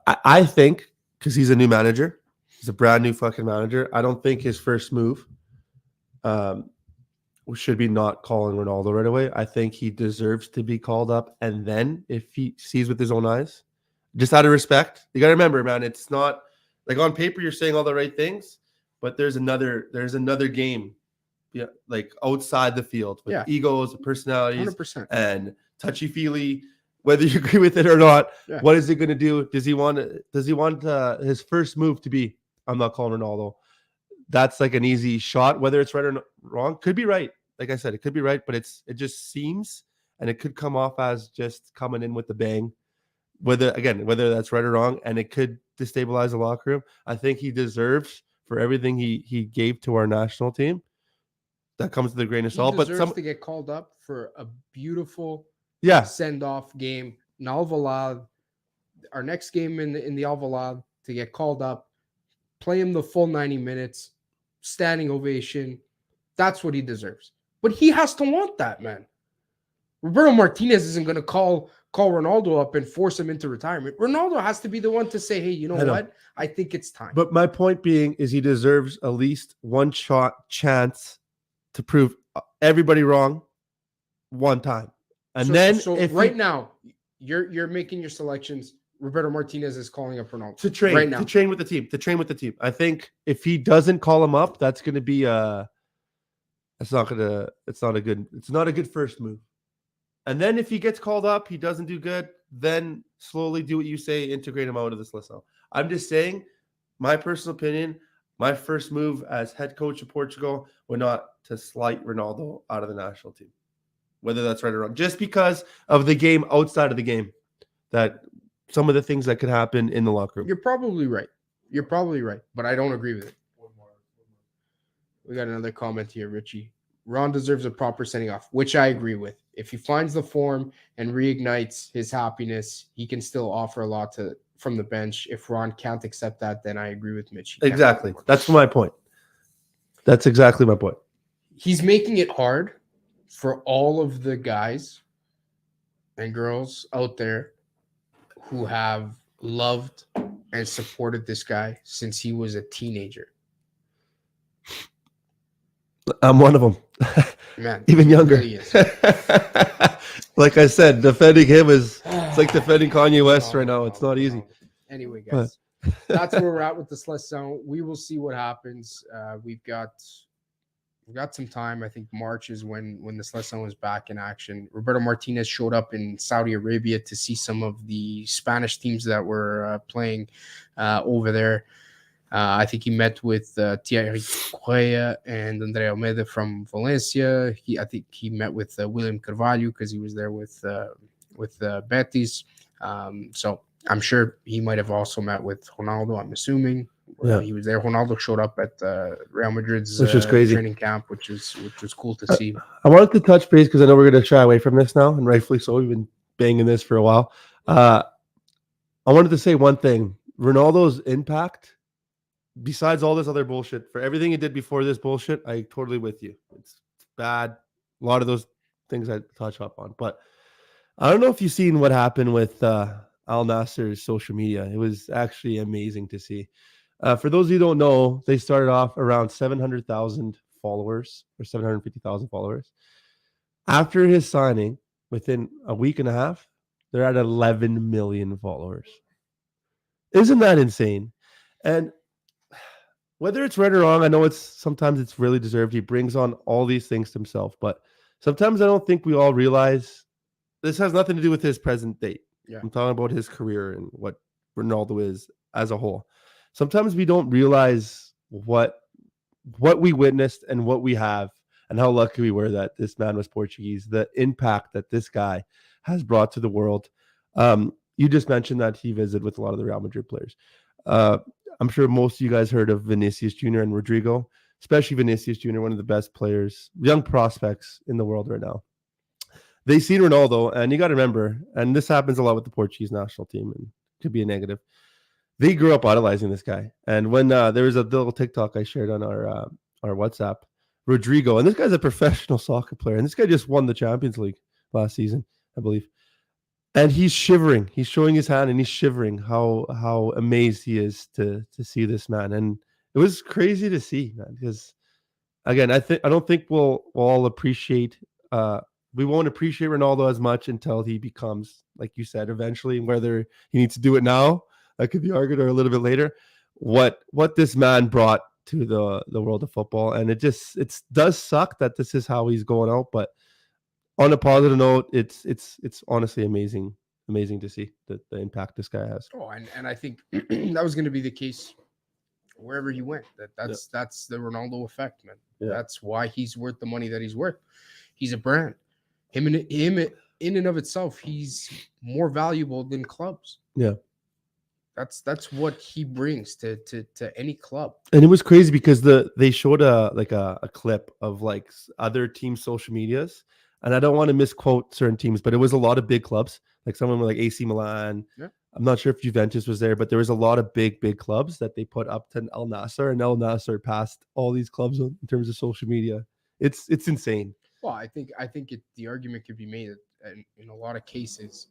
I think because he's a new manager, he's a brand new fucking manager. I don't think his first move should be not calling Ronaldo right away. I think he deserves to be called up. And then if he sees with his own eyes, just out of respect, you got to remember, man, it's not like on paper, you're saying all the right things, but there's another game, yeah, like outside the field with egos, personalities,
100%.
and touchy-feely, whether you agree with it or not. Yeah. What is it going to do? Does he want his first move to be, I'm not calling Ronaldo? That's like an easy shot. Whether it's right or wrong, could be right. Like I said, it could be right, but it just seems, and it could come off as just coming in with the bang. Whether that's right or wrong, and it could destabilize the locker room. I think he deserves for everything he gave to our national team. That comes with a grain of salt.
He deserves to get called up for a beautiful send-off game. In Alvalade, our next game in the Alvalade, to get called up, play him the full 90 minutes, standing ovation. That's what he deserves. But he has to want that, man. Roberto Martinez isn't going to call Ronaldo up and force him into retirement. Ronaldo has to be the one to say, hey, you know what? I think it's time.
But my point being is he deserves at least one chance to prove everybody wrong one time. And
now, you're making your selections. Roberto Martinez is calling up Ronaldo
to train
right now.
To train with the team. I think if he doesn't call him up, that's going to be it's not a good first move. And then if he gets called up, he doesn't do good, then slowly do what you say, integrate him out of this list. I'm just saying, my personal opinion, my first move as head coach of Portugal would not to slight Ronaldo out of the national team, whether that's right or wrong, just because of the game outside of the game, that some of the things that could happen in the locker room.
You're probably right, but I don't agree with it. We got another comment here, Richie. Ron deserves a proper sending off, which I agree with. If he finds the form and reignites his happiness, he can still offer a lot from the bench. If Ron can't accept that, then I agree with Mitch.
Exactly. That's my point. That's exactly my point.
He's making it hard for all of the guys and girls out there who have loved and supported this guy since he was a teenager.
I'm one of them.
Man,
even younger. Really is. Like I said, defending him it's like defending Kanye West right now. It's not easy.
Anyway, guys, that's where we're at with the SELECION. We will see what happens. We've got we've got some time. I think March is when the Seleção was back in action. Roberto Martinez showed up in Saudi Arabia to see some of the Spanish teams that were playing over there. I think he met with Thierry Correa and Andre Almeida from Valencia. I think he met with William Carvalho because he was there with Betis. So I'm sure he might have also met with Ronaldo, I'm assuming.
Yeah.
He was there. Ronaldo showed up at Real Madrid's
which was crazy
training camp, which was cool to see.
I wanted to touch base because I know we're going to shy away from this now, and rightfully so. We've been banging this for a while. I wanted to say one thing. Ronaldo's impact, besides all this other bullshit, for everything he did before this bullshit, I totally with you. It's bad. A lot of those things I touch up on. But I don't know if you've seen what happened with Al Nasser's social media. It was actually amazing to see. For those of you who don't know, they started off around 700,000 followers or 750,000 followers. After his signing, within a week and a half, they're at 11 million followers. Isn't that insane? And whether it's right or wrong, I know sometimes it's really deserved. He brings on all these things to himself, but sometimes I don't think we all realize this has nothing to do with his present date.
Yeah.
I'm talking about his career and what Ronaldo is as a whole. Sometimes we don't realize what we witnessed and what we have and how lucky we were that this man was Portuguese, the impact that this guy has brought to the world. You just mentioned that he visited with a lot of the Real Madrid players. I'm sure most of you guys heard of Vinicius Jr. and Rodrigo, especially Vinicius Jr., one of the best players, young prospects in the world right now. They see Ronaldo, and you got to remember, and this happens a lot with the Portuguese national team, and it could be a negative. They grew up idolizing this guy. And when there was a little TikTok I shared on our WhatsApp, Rodrigo, and this guy's a professional soccer player, and this guy just won the Champions League last season, I believe. And he's shivering. He's showing his hand, and he's shivering how amazed he is to see this man. And it was crazy to see, man, because again, I don't think we'll all appreciate. We won't appreciate Ronaldo as much until he becomes, like you said, eventually. Whether he needs to do it now, that could be argued, or a little bit later. What this man brought to the world of football, and it does suck that this is how he's going out. But on a positive note, it's honestly amazing to see the impact this guy has.
Oh, and I think that was going to be the case wherever he went. That's the Ronaldo effect, man. Yeah. That's why he's worth the money that he's worth. He's a brand. Him in and of itself, he's more valuable than clubs.
Yeah.
That's what he brings to any club.
And it was crazy because they showed a clip of like other teams' social medias, and I don't want to misquote certain teams, but it was a lot of big clubs, like some of them were like AC Milan. Yeah. I'm not sure if Juventus was there, but there was a lot of big clubs that they put up to Al Nassr, and Al Nassr passed all these clubs in terms of social media. It's insane.
Well, I think the argument could be made that in a lot of cases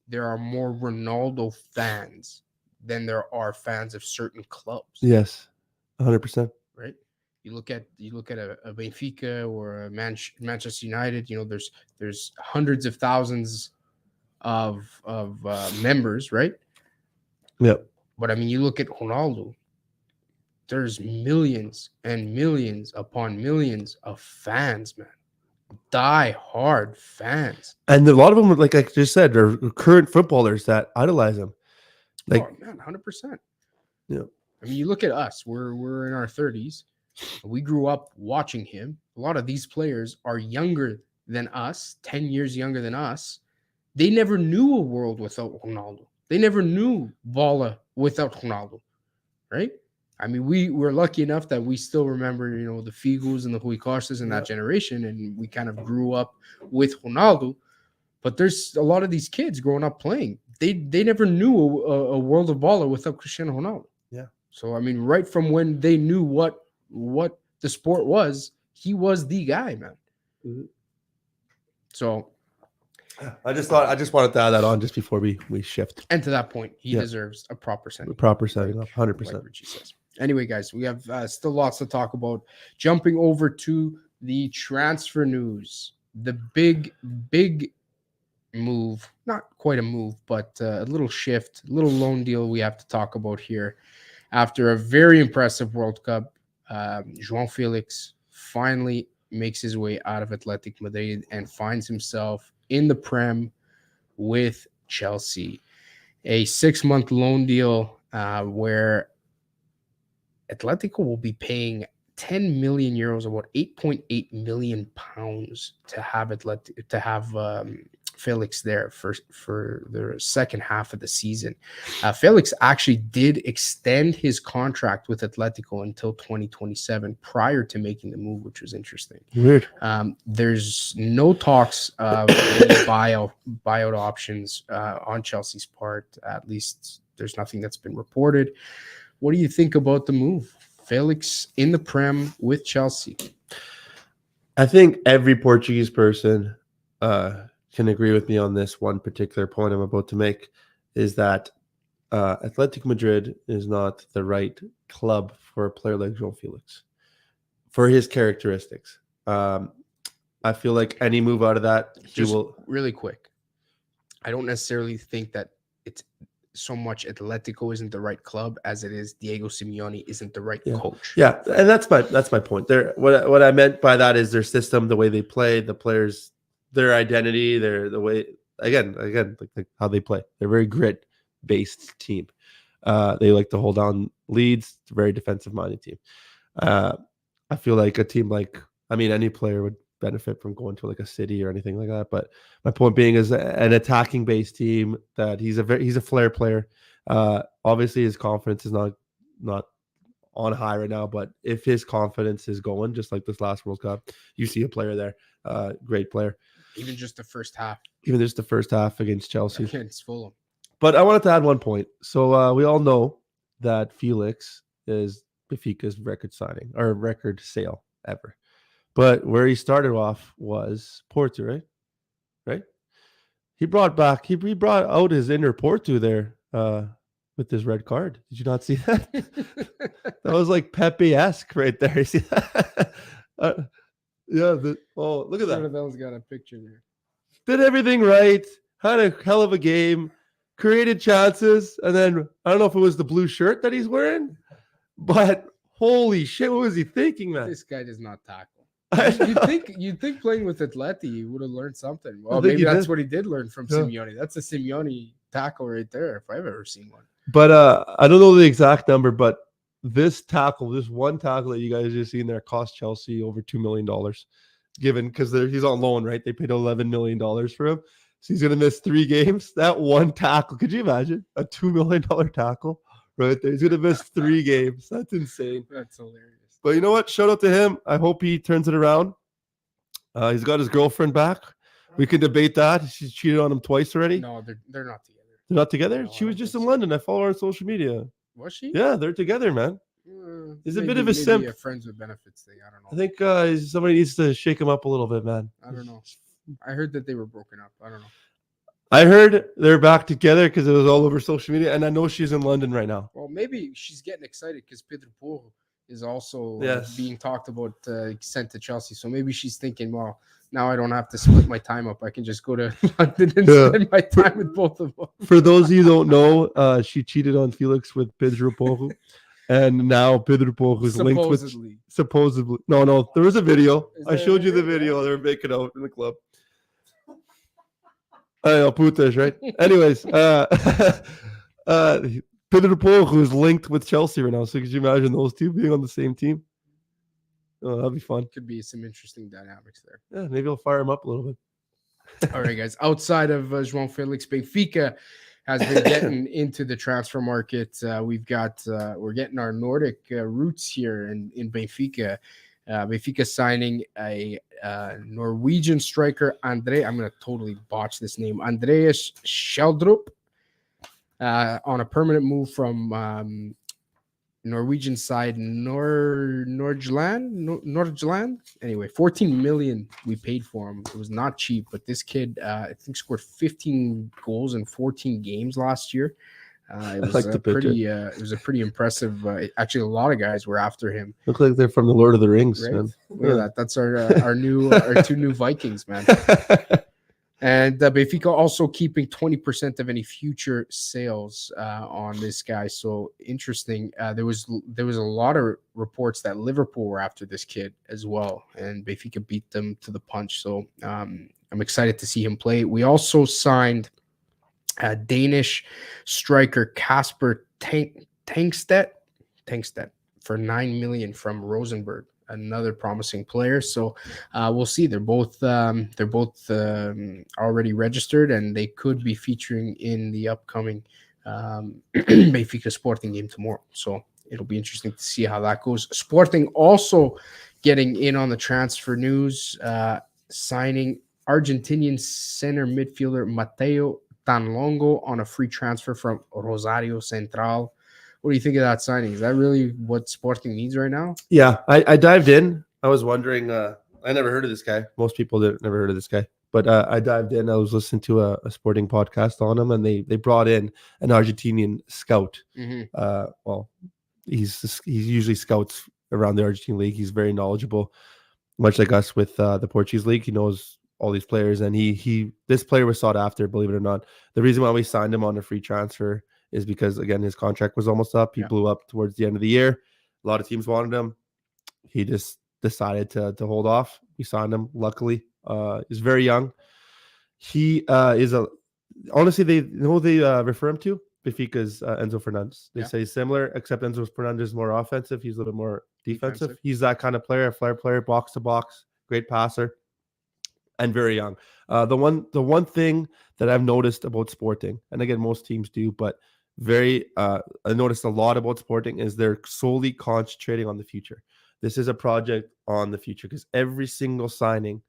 there are more Ronaldo fans than there are fans of certain clubs.
Yes, 100%.
Right. You look at a Benfica or a Manchester United. You know, there's hundreds of thousands of members, right?
Yeah.
But I mean, you look at Ronaldo. There's millions and millions upon millions of fans, man. Die hard fans.
And a lot of them, like I just said, are current footballers that idolize him. Like,
oh, man, 100%.
Yeah.
I mean, you look at us. We're in our 30s. We grew up watching him. A lot of these players are younger than us, 10 years younger than us. They never knew a world without Ronaldo. They never knew Bola without Ronaldo, right? I mean, we're lucky enough that we still remember, you know, the Figos and the Rui Costas in that generation, and we kind of grew up with Ronaldo. But there's a lot of these kids growing up playing. They never knew a world of baller without Cristiano Ronaldo.
Yeah.
So I mean, right from when they knew what the sport was, he was the guy, man. Mm-hmm. So
I just wanted to add that on just before we shift.
And to that point, he deserves a proper setting.
A proper setting up, 100%.
Like Richie says. Anyway, guys, we have still lots to talk about. Jumping over to the transfer news, the big move, not quite a move, but a little shift, a little loan deal we have to talk about here. After a very impressive World Cup, João Felix finally makes his way out of Athletic Madrid and finds himself in the Prem with Chelsea. A 6-month loan deal where Atletico will be paying 10 million euros, about 8.8 million pounds, to have Felix there for the second half of the season. Felix actually did extend his contract with Atletico until 2027 prior to making the move, which was interesting.
Weird.
There's no talks of any buyout options on Chelsea's part. At least there's nothing that's been reported. What do you think about the move? Felix in the Prem with Chelsea.
I think every Portuguese person can agree with me on this one particular point I'm about to make, is that Athletic Madrid is not the right club for a player like João Felix for his characteristics. I feel like any move out of that,
really quick. I don't necessarily think that it's so much Atletico isn't the right club as it is Diego Simeone isn't the right coach.
Yeah, and that's my point. What I meant by that is their system, the way they play, the players, their identity, the way again like how they play. They're a very grit based team. They like to hold on leads. It's a very defensive minded team. I feel like a team like, I mean, any player would benefit from going to like a City or anything like that. But my point being is an attacking based team that he's a flair player. Obviously his confidence is not on high right now, but if his confidence is going, just like this last World Cup, you see a player there, great player.
Even just the first half
against Chelsea.
Against Fulham.
But I wanted to add one point. So we all know that Felix is Benfica's record signing or record sale ever. But where he started off was Porto, right? He brought out his inner Porto there with this red card. Did you not see that? That was like Pepe-esque right there. You see that? Look at that.
Sarabell's got a picture there.
Did everything right. Had a hell of a game. Created chances. And then, I don't know if it was the blue shirt that he's wearing, but holy shit, what was he thinking, man?
This guy does not tackle. You'd think playing with Atleti, he would have learned something. Well, maybe that's what he did learn from Simeone. That's a Simeone tackle right there, if I've ever seen one.
But I don't know the exact number, but this one tackle that you guys just seen there cost Chelsea over $2 million, given because he's on loan, right? They paid $11 million for him. So he's going to miss 3 games. That one tackle, could you imagine? A $2 million tackle right there. He's going to miss 3 games. That's insane.
That's hilarious.
But you know what? Shout out to him. I hope he turns it around. He's got his girlfriend back. We can debate that. She's cheated on him twice already.
No, they're not together.
They're not together?
No,
she was just in London. I follow her on social media.
Was she?
Yeah, they're together, man. He's a bit of a simp.
A friends with benefits thing. I don't know.
I think somebody needs to shake him up a little bit, man.
I don't know. I heard that they were broken up. I don't know.
I heard they're back together because it was all over social media, and I know she's in London right now.
Well, maybe she's getting excited because Pedro Porro is also being talked about sent to Chelsea. So maybe she's thinking, well, now I don't have to split my time up. I can just go to London and spend my time with both of them.
For those of you who don't know, she cheated on Felix with Pedro Porro. And now Pedro Porro is linked with supposedly. No, there was a video. I showed you the video. They were making out in the club. I know, putas, right? Anyways, Pedro Porro, who is linked with Chelsea right now. So could you imagine those two being on the same team? Oh, that'd be fun.
Could be some interesting dynamics there.
Yeah, maybe I'll fire him up a little bit.
All right, guys. Outside of João Felix, Benfica has been getting into the transfer market. We're getting our Nordic roots here in Benfica. Benfica signing a Norwegian striker, I'm going to totally botch this name, Andreas Schjelderup, on a permanent move from Norwegian side Nordjylland. Anyway, 14 million we paid for him. It was not cheap, but this kid, I think, scored 15 goals in 14 games last year. It was a pretty impressive. Actually, a lot of guys were after him.
Look like they're from the Lord of the Rings,
right?
man.
Look at that. That's our 2 new Vikings, man. And Benfica also keeping 20% of any future sales on this guy. So interesting. There was a lot of reports that Liverpool were after this kid as well, and Benfica beat them to the punch. So I'm excited to see him play. We also signed Danish striker Kasper Tankstedt for 9 million from Rosenborg, another promising player. So we'll see. They're both already registered, and they could be featuring in the upcoming Benfica Sporting game tomorrow. So it'll be interesting to see how that goes. Sporting also getting in on the transfer news, signing Argentinian center midfielder Mateo Tanlongo on a free transfer from Rosario Central. What do you think of that signing? Is that really what Sporting needs right now?
Yeah, I dived in. I was wondering. I never heard of this guy. Most people never heard of this guy. But I dived in. I was listening to a sporting podcast on him, and they brought in an Argentinian scout. Well, he usually scouts around the Argentine league. He's very knowledgeable, much like us with the Portuguese league. He knows all these players, and this player was sought after, believe it or not. The reason why we signed him on a free transfer is because, again, his contract was almost up. He blew up towards the end of the year. A lot of teams wanted him. He just decided to hold off. We signed him. Luckily, he's very young. He is honestly, they refer him to Benfica's Enzo Fernandez. They say similar, except Enzo Fernandez is more offensive. He's a little bit more defensive. He's that kind of player, a flair player, box to box, great passer, and very young. The one thing that I've noticed about Sporting, and again, most teams do, but I noticed a lot about Sporting is they're solely concentrating on the future. This is a project on the future because every single signing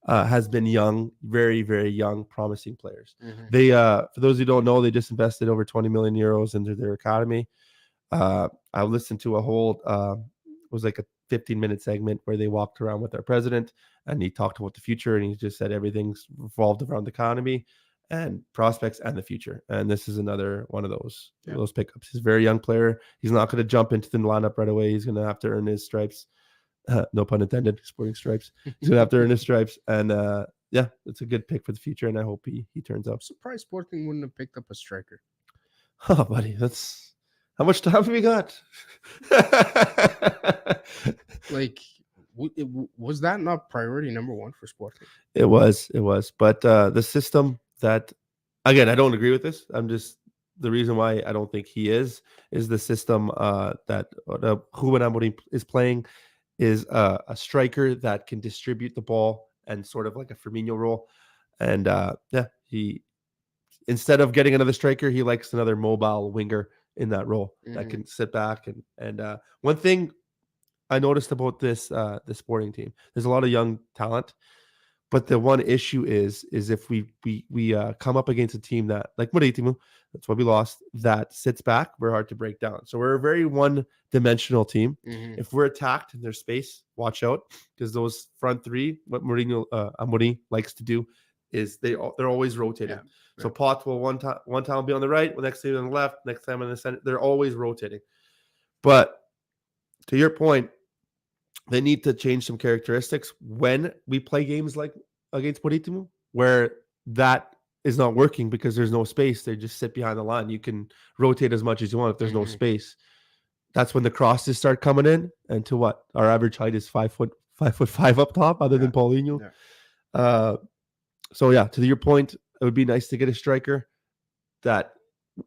has been young, very, very young, promising players. They, for those who don't know, they just invested over 20 million euros into their academy. I listened to a whole, it was like a 15-minute segment where they walked around with our president and he talked about the future, and he just said everything's revolved around the economy and prospects and the future. And this is another one of those pickups. He's a very young player. He's not going to jump into the lineup right away. He's going to have to earn his stripes. No pun intended, Sporting stripes. He's going to have to earn his stripes. And it's a good pick for the future, and I hope he turns out.
Surprised Sporting wouldn't have picked up a striker.
Oh, buddy, that's how much time have we got?
Like, was that not priority number one for Sporting? It
was. But the system that, again, I don't agree with this. The reason why I don't think he is the system that Ruben Amorim is playing is a striker that can distribute the ball and sort of like a Firmino role. And he, instead of getting another striker, he likes another mobile winger in that role that can sit back. And one thing I noticed about this Sporting team, there's a lot of young talent, but the one issue is if we come up against a team that, like Marítimo, that's why we lost, that sits back, we're hard to break down. So we're a very one-dimensional team. If we're attacked in their space, watch out, because those front three, what Amorim likes to do is they're always rotating. Yeah. So Pot will one time be on the right, the next time on the left, next time on the center. They're always rotating. But to your point, they need to change some characteristics when we play games like against Marítimo, where that is not working because there's no space. They just sit behind the line. You can rotate as much as you want if there's no space. That's when the crosses start coming in. And to what? Our average height is 5'5" up top, other than Paulinho. So to your point, it would be nice to get a striker that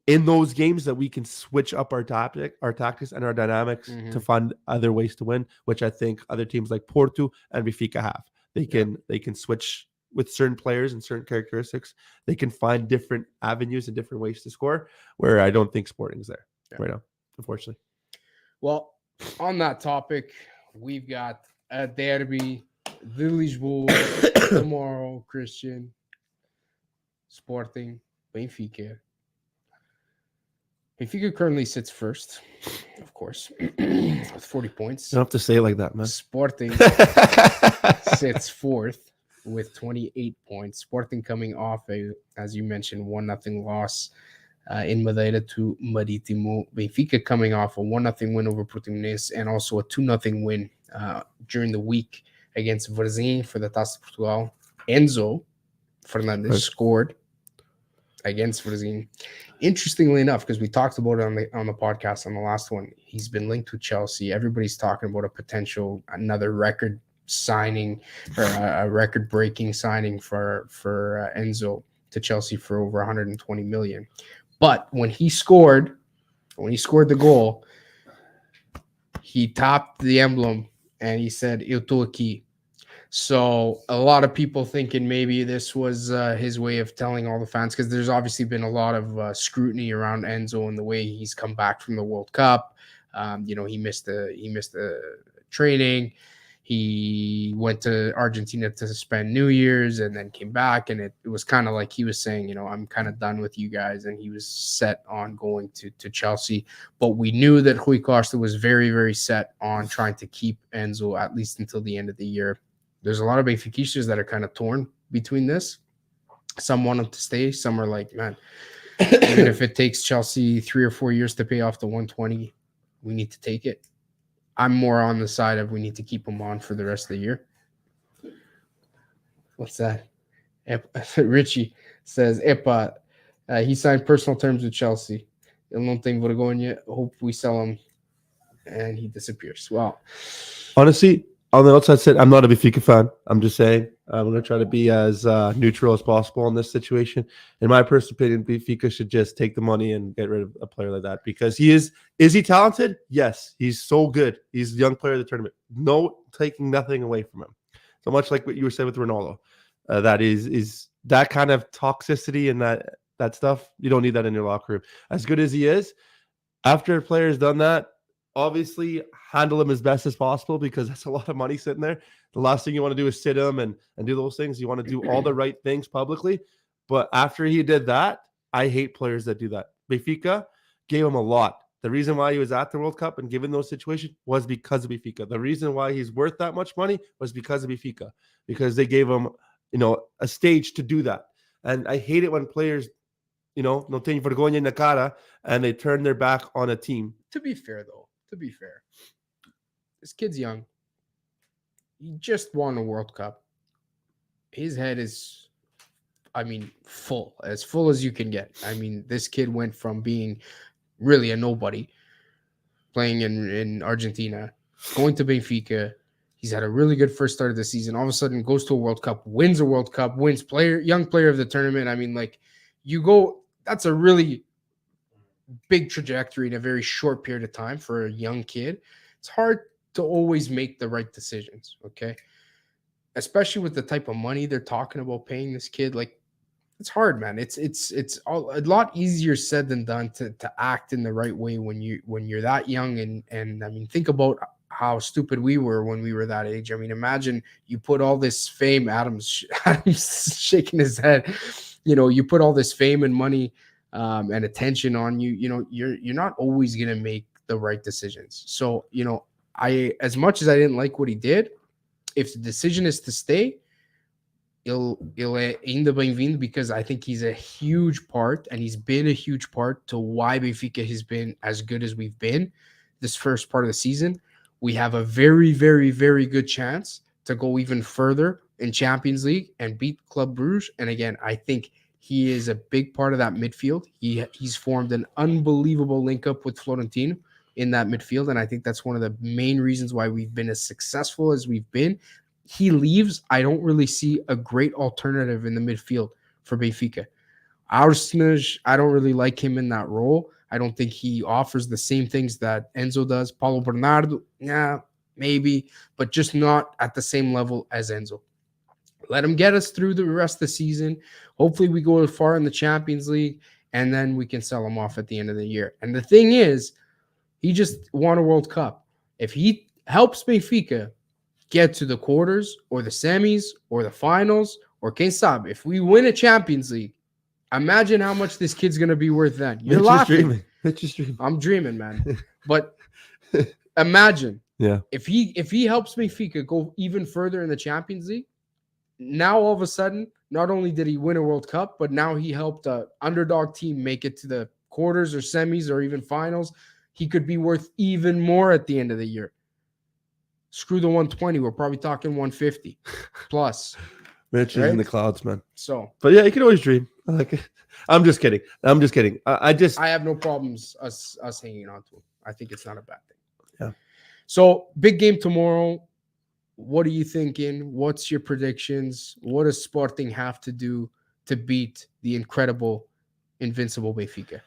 in those games that we can switch up our tactics and our dynamics to find other ways to win, which I think other teams like Porto and Benfica have. They can switch with certain players and certain characteristics. They can find different avenues and different ways to score, where I don't think Sporting's there right now, unfortunately.
Well, on that topic, we've got a DERBY de Lisboa tomorrow, Christian. Sporting, Benfica. Benfica currently sits first, of course, with 40 points.
You don't have to say it like that, man.
Sporting sits fourth with 28 points. Sporting coming off as you mentioned, 1-0 loss in Madeira to Marítimo. Benfica coming off a 1-0 win over Portuguese and also a 2-0 win during the week against Varzim for the Taça de Portugal. Enzo Fernandes scored against Brazil. Interestingly enough, because we talked about it on the podcast on the last one, he's been linked with Chelsea. Everybody's talking about a potential another record signing or a record breaking signing for Enzo to Chelsea for over 120 million. But when he scored the goal, he tapped the emblem and he said, "Eu tô aqui." So a lot of people thinking maybe this was his way of telling all the fans, because there's obviously been a lot of scrutiny around Enzo and the way he's come back from the World Cup. He missed the training. He went to Argentina to spend New Year's and then came back, and it was kind of like he was saying, I'm kind of done with you guys, and he was set on going to Chelsea. But we knew that Rui Costa was very, very set on trying to keep Enzo at least until the end of the year. There's a lot of Benfiquistas that are kind of torn between this. Some want him to stay. Some are like, man, even if it takes Chelsea 3 or 4 years to pay off the 120, we need to take it. I'm more on the side of we need to keep him on for the rest of the year. What's that? Richie says, Epa, he signed personal terms with Chelsea. Ele não tem vergonha. Hope we sell him. And he disappears. Well,
honestly, on the outside side, I'm not a Benfica fan. I'm just saying I'm going to try to be as neutral as possible in this situation. In my personal opinion, Benfica should just take the money and get rid of a player like that, because is he talented? Yes, he's so good. He's a young player of the tournament. No, taking nothing away from him. So much like what you were saying with Ronaldo, that is that kind of toxicity and that stuff. You don't need that in your locker room. As good as he is, after a player's done that, obviously handle him as best as possible, because that's a lot of money sitting there. The last thing you want to do is sit him and do those things. You want to do all the right things publicly. But after he did that, I hate players that do that. Benfica gave him a lot. The reason why he was at the World Cup and given those situations was because of Benfica. The reason why he's worth that much money was because of Benfica, because they gave him, a stage to do that. And I hate it when players, no tenho vergonha na cara, and they turn their back on a team.
To be fair, this kid's young. He just won a World Cup. His head is, full as you can get. This kid went from being really a nobody, playing in Argentina, going to Benfica. He's had a really good first start of the season. All of a sudden goes to a World Cup, wins a World Cup, wins young player of the tournament. That's a really big trajectory in a very short period of time for a young kid. It's hard to always make the right decisions, okay? Especially with the type of money they're talking about paying this kid. It's hard, man. It's a lot easier said than done to act in the right way when you're that young. And think about how stupid we were when we were that age. Imagine you put all this fame. Adam's shaking his head. You put all this fame and money and attention on you. You're not always gonna make the right decisions. So as much as I didn't like what he did, if the decision is to stay, ele ainda bem-vindo, because I think he's a huge part, and he's been a huge part to why Benfica has been as good as we've been this first part of the season. We have a very, very, very good chance to go even further in Champions League and beat Club Brugge. And again, I think he is a big part of that midfield. He's formed an unbelievable link up with Florentino in that midfield, and I think that's one of the main reasons why we've been as successful as we've been. He leaves, I don't really see a great alternative in the midfield for Benfica. Arsenal, I don't really like him in that role. I don't think he offers the same things that Enzo does. Paulo Bernardo, yeah, maybe, but just not at the same level as Enzo. Let him get us through the rest of the season. Hopefully we go far in the Champions League, and then we can sell him off at the end of the year. And the thing is, he just won a World Cup. If he helps Benfica get to the quarters or the semis or the finals, or quem sabe, if we win a Champions League, imagine how much this kid's going to be worth then. You're laughing. I'm dreaming, man. But imagine if he helps Benfica go even further in the Champions League. Now, all of a sudden, not only did he win a World Cup, but now he helped an underdog team make it to the quarters or semis or even finals. He could be worth even more at the end of the year. Screw the 120. We're probably talking 150 plus.
Mitch is in the clouds, man.
So,
But yeah, you can always dream. I like it. I'm just kidding.
I have no problems us hanging on to him. I think it's not a bad thing.
Yeah.
So, big game tomorrow. What are you thinking? What's your predictions? What does Sporting have to do to beat the incredible, invincible Benfica?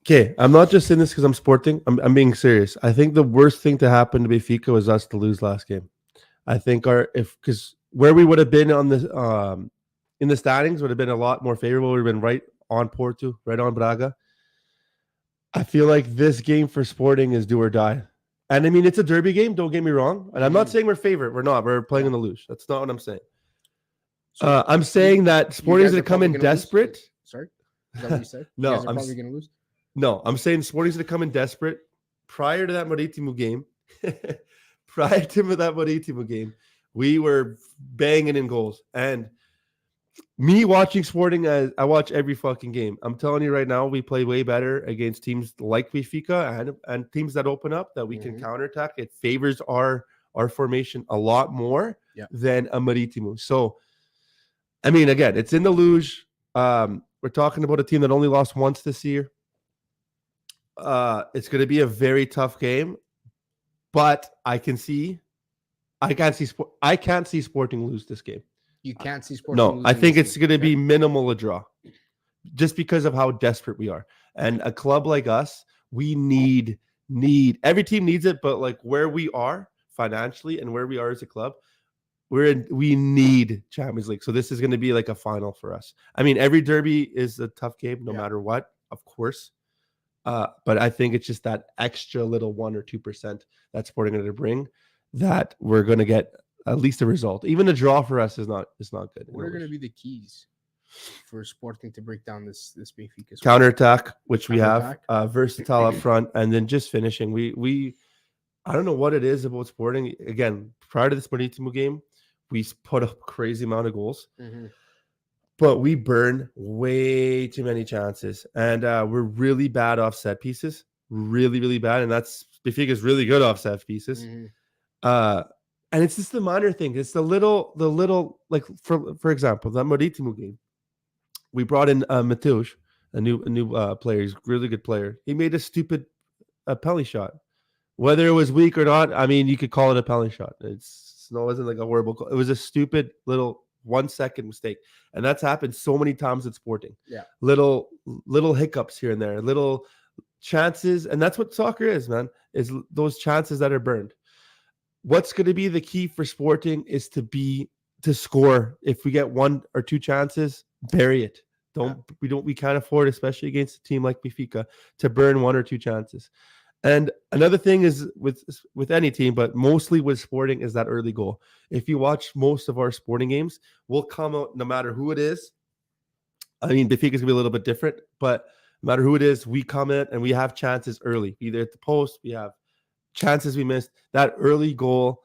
Okay, I'm not just saying this because I'm Sporting. I'm being serious. I think the worst thing to happen to Benfica was us to lose last game. I think because where we would have been on this in the standings would have been a lot more favorable. We've been right on Porto, right on Braga. I feel like this game for Sporting is do or die. And I mean, it's a derby game, don't get me wrong. And I'm not saying we're favorite. We're not. We're playing in the luge. That's not what I'm saying.
So
I'm saying that Sporting's going to come in desperate.
Lose? Sorry? Is that what you said?
No,
you guys are
I'm
probably going to lose?
No, I'm saying Sporting's going to come in desperate. Prior to that Marítimo game, we were banging in goals. And me watching Sporting, I watch every fucking game. I'm telling you right now, we play way better against teams like Benfica and teams that open up that we can counterattack. It favors our formation a lot more than a Marítimo. So, I mean, again, it's in the luge. We're talking about a team that only lost once this year. It's going to be a very tough game, but I can't see Sporting lose this game.
You can't see Sporting
No,
losing
I think
this
it's
game.
going to be minimal a draw, just because of how desperate we are. And a club like us, we need every team needs it, but like where we are financially and where we are as a club, we need Champions League. So this is going to be like a final for us. I mean, every derby is a tough game, no matter what, of course. But I think it's just that extra little 1 or 2% that Sporting going to bring that we're going to get at least a result. Even a draw for us is not good.
What are going to be the keys for Sporting to break down this Benfica?
Counterattack, which we have, versatile up front, and then just finishing. We I don't know what it is about Sporting. Again, prior to this Marítimo game, we put up a crazy amount of goals. But we burn way too many chances. And we're really bad off set pieces. Really, really bad. And that's Benfica's really good off set pieces. And it's just the minor thing. It's the little like for example, that Marítimo game. We brought in Mateus, a new player. He's a really good player. He made a stupid penalty shot. Whether it was weak or not, I mean, you could call it a penalty shot. It wasn't like a horrible call. It was a stupid little 1 second mistake. And that's happened so many times at Sporting. Yeah. Little hiccups here and there, little chances. And that's what soccer is, man, is those chances that are burned. What's going to be the key for Sporting is to score. If we get 1 or 2 chances, bury it. We can't afford, especially against a team like Benfica, to burn 1 or 2 chances. And another thing is with any team, but mostly with Sporting, is that early goal. If you watch most of our Sporting games, we'll come out no matter who it is. I mean, Benfica is going to be a little bit different, but no matter who it is, we come in and we have chances early. Either at the post, we have chances we missed. That early goal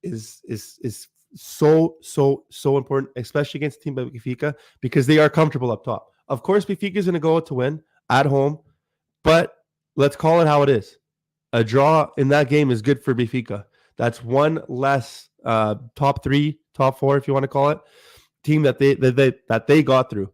is so important, especially against a team like Benfica, because they are comfortable up top. Of course, Benfica is going to go out to win at home, but let's call it how it is. A draw in that game is good for Benfica. That's one less top 3, top 4, if you want to call it, team that they got through,